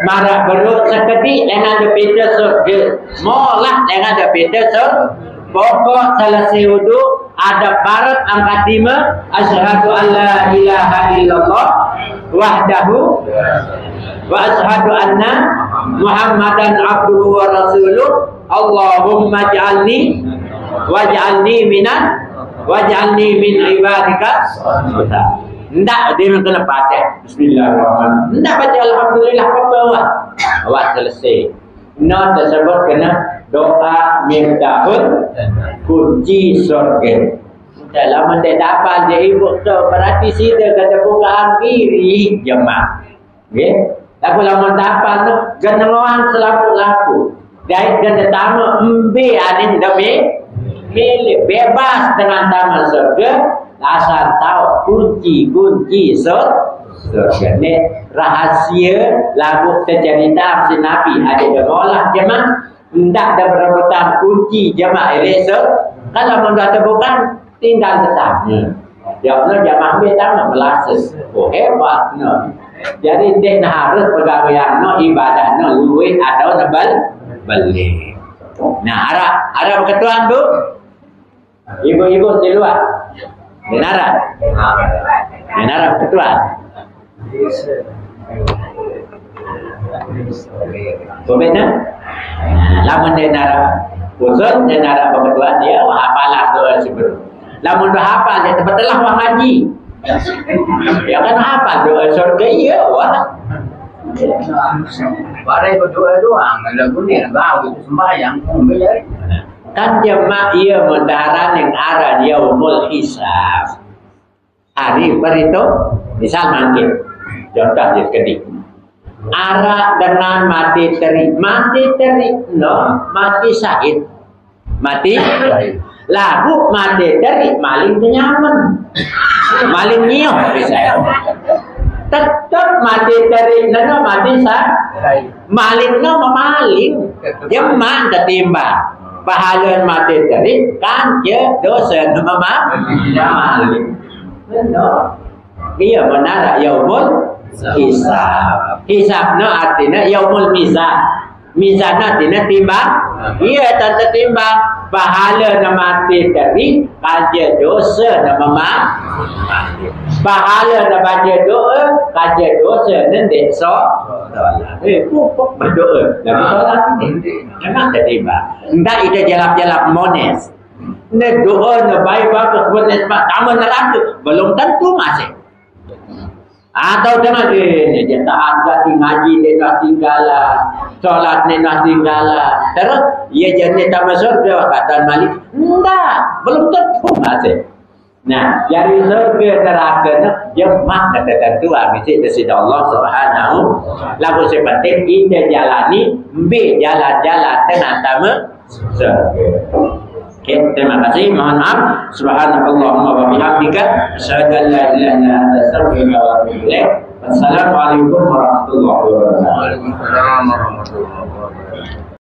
marah beruk sekedik dengan ada pita surga. Molah dengan ada pita surga. Pokok selesai wudu ada barat angkat 5 asyhadu an la ilaha illallah wahdahu wa asyhadu anna muhammadan abduhu wa rasuluh Allahumma ja'alni waj'alni min ibadika. Ndak dia kena baca bismillahirrahmanirrahim. Ndak baca alhamdulillah apa awak selesai. No tersebut kena doa miftahul kunci surga. Dalam mendak dapat dia ibu tu berarti sida kata bukaan kiri jemaah. Okey. Tapi lama dapat tu genengoan selaku-laku. Dia kena tamu embe anin demi milik bebas dengan tamu surga. Asal tahu kunci surga ni rahasia lagu tercerita si Nabi ada dengolah jemaah hendak ada berebutan kunci jemaah esok kalau mendak terbukan tinggal tetap jawabnya jemaah ambil tangan melases hebat no. Jadi dia harus pegawaian no ibadah no luwih atau nebal beli. Nah arah ketuan bu ibu-ibu di luar Denara ketua. Komena? Lamun denara khusus denara ketua dia hafalan doa sebelum. Lamun dah hafal dia telah wah ngaji. Ya kan hafal doa surga iya wah. Barai berdoa doang, lagu ni bau itu sembahyang boleh. Kan jemaah ia mendarat yang arah yaumul hisab. Hari berhitung misal mangkit. Contoh di kedik. Arah dengan mati teri no mati syahid. Mati lagu mati teri maling kenyaman. Maling nyiuh bisa. Tetap mati teri no mati syahid. Maling no memaling. Jemaah ketimbang. Pahala mati tadi kan je dosa nama malik. Benar. Ia benar yaumul hisab. Hisabna artinya yaumul mizan. Mizan artinya timbang. Ia tak timbang. Pahala mati tadi kan je dosa nama malik. Pahala baca doa kan je dosa nendek pupuk berdoa Nabi solat ini memang tertimbang. Entah itu jalap-jalap mones ini doa ini baik bagus mones tamu neraka belum tentu masih atau dengan ini dia tak ada ngaji dia nak tinggalah solat dia nak tinggalah terus ia jadi tamu surga kata Malik enggak belum tentu masih. Nah, dari surga neraka jemaah kata tertua mesti dari Allah Subhanahu. Lagu sepenting kita jalani be jalan-jalan dengan tamu surga. Okay, terima kasih. Mohon maaf. Subhanallahumma wa bihamdika asyhadu an la ilaha illa anta astaghfiruka wa atubu ilaik. Wassalamualaikum warahmatullahi wabarakatuh.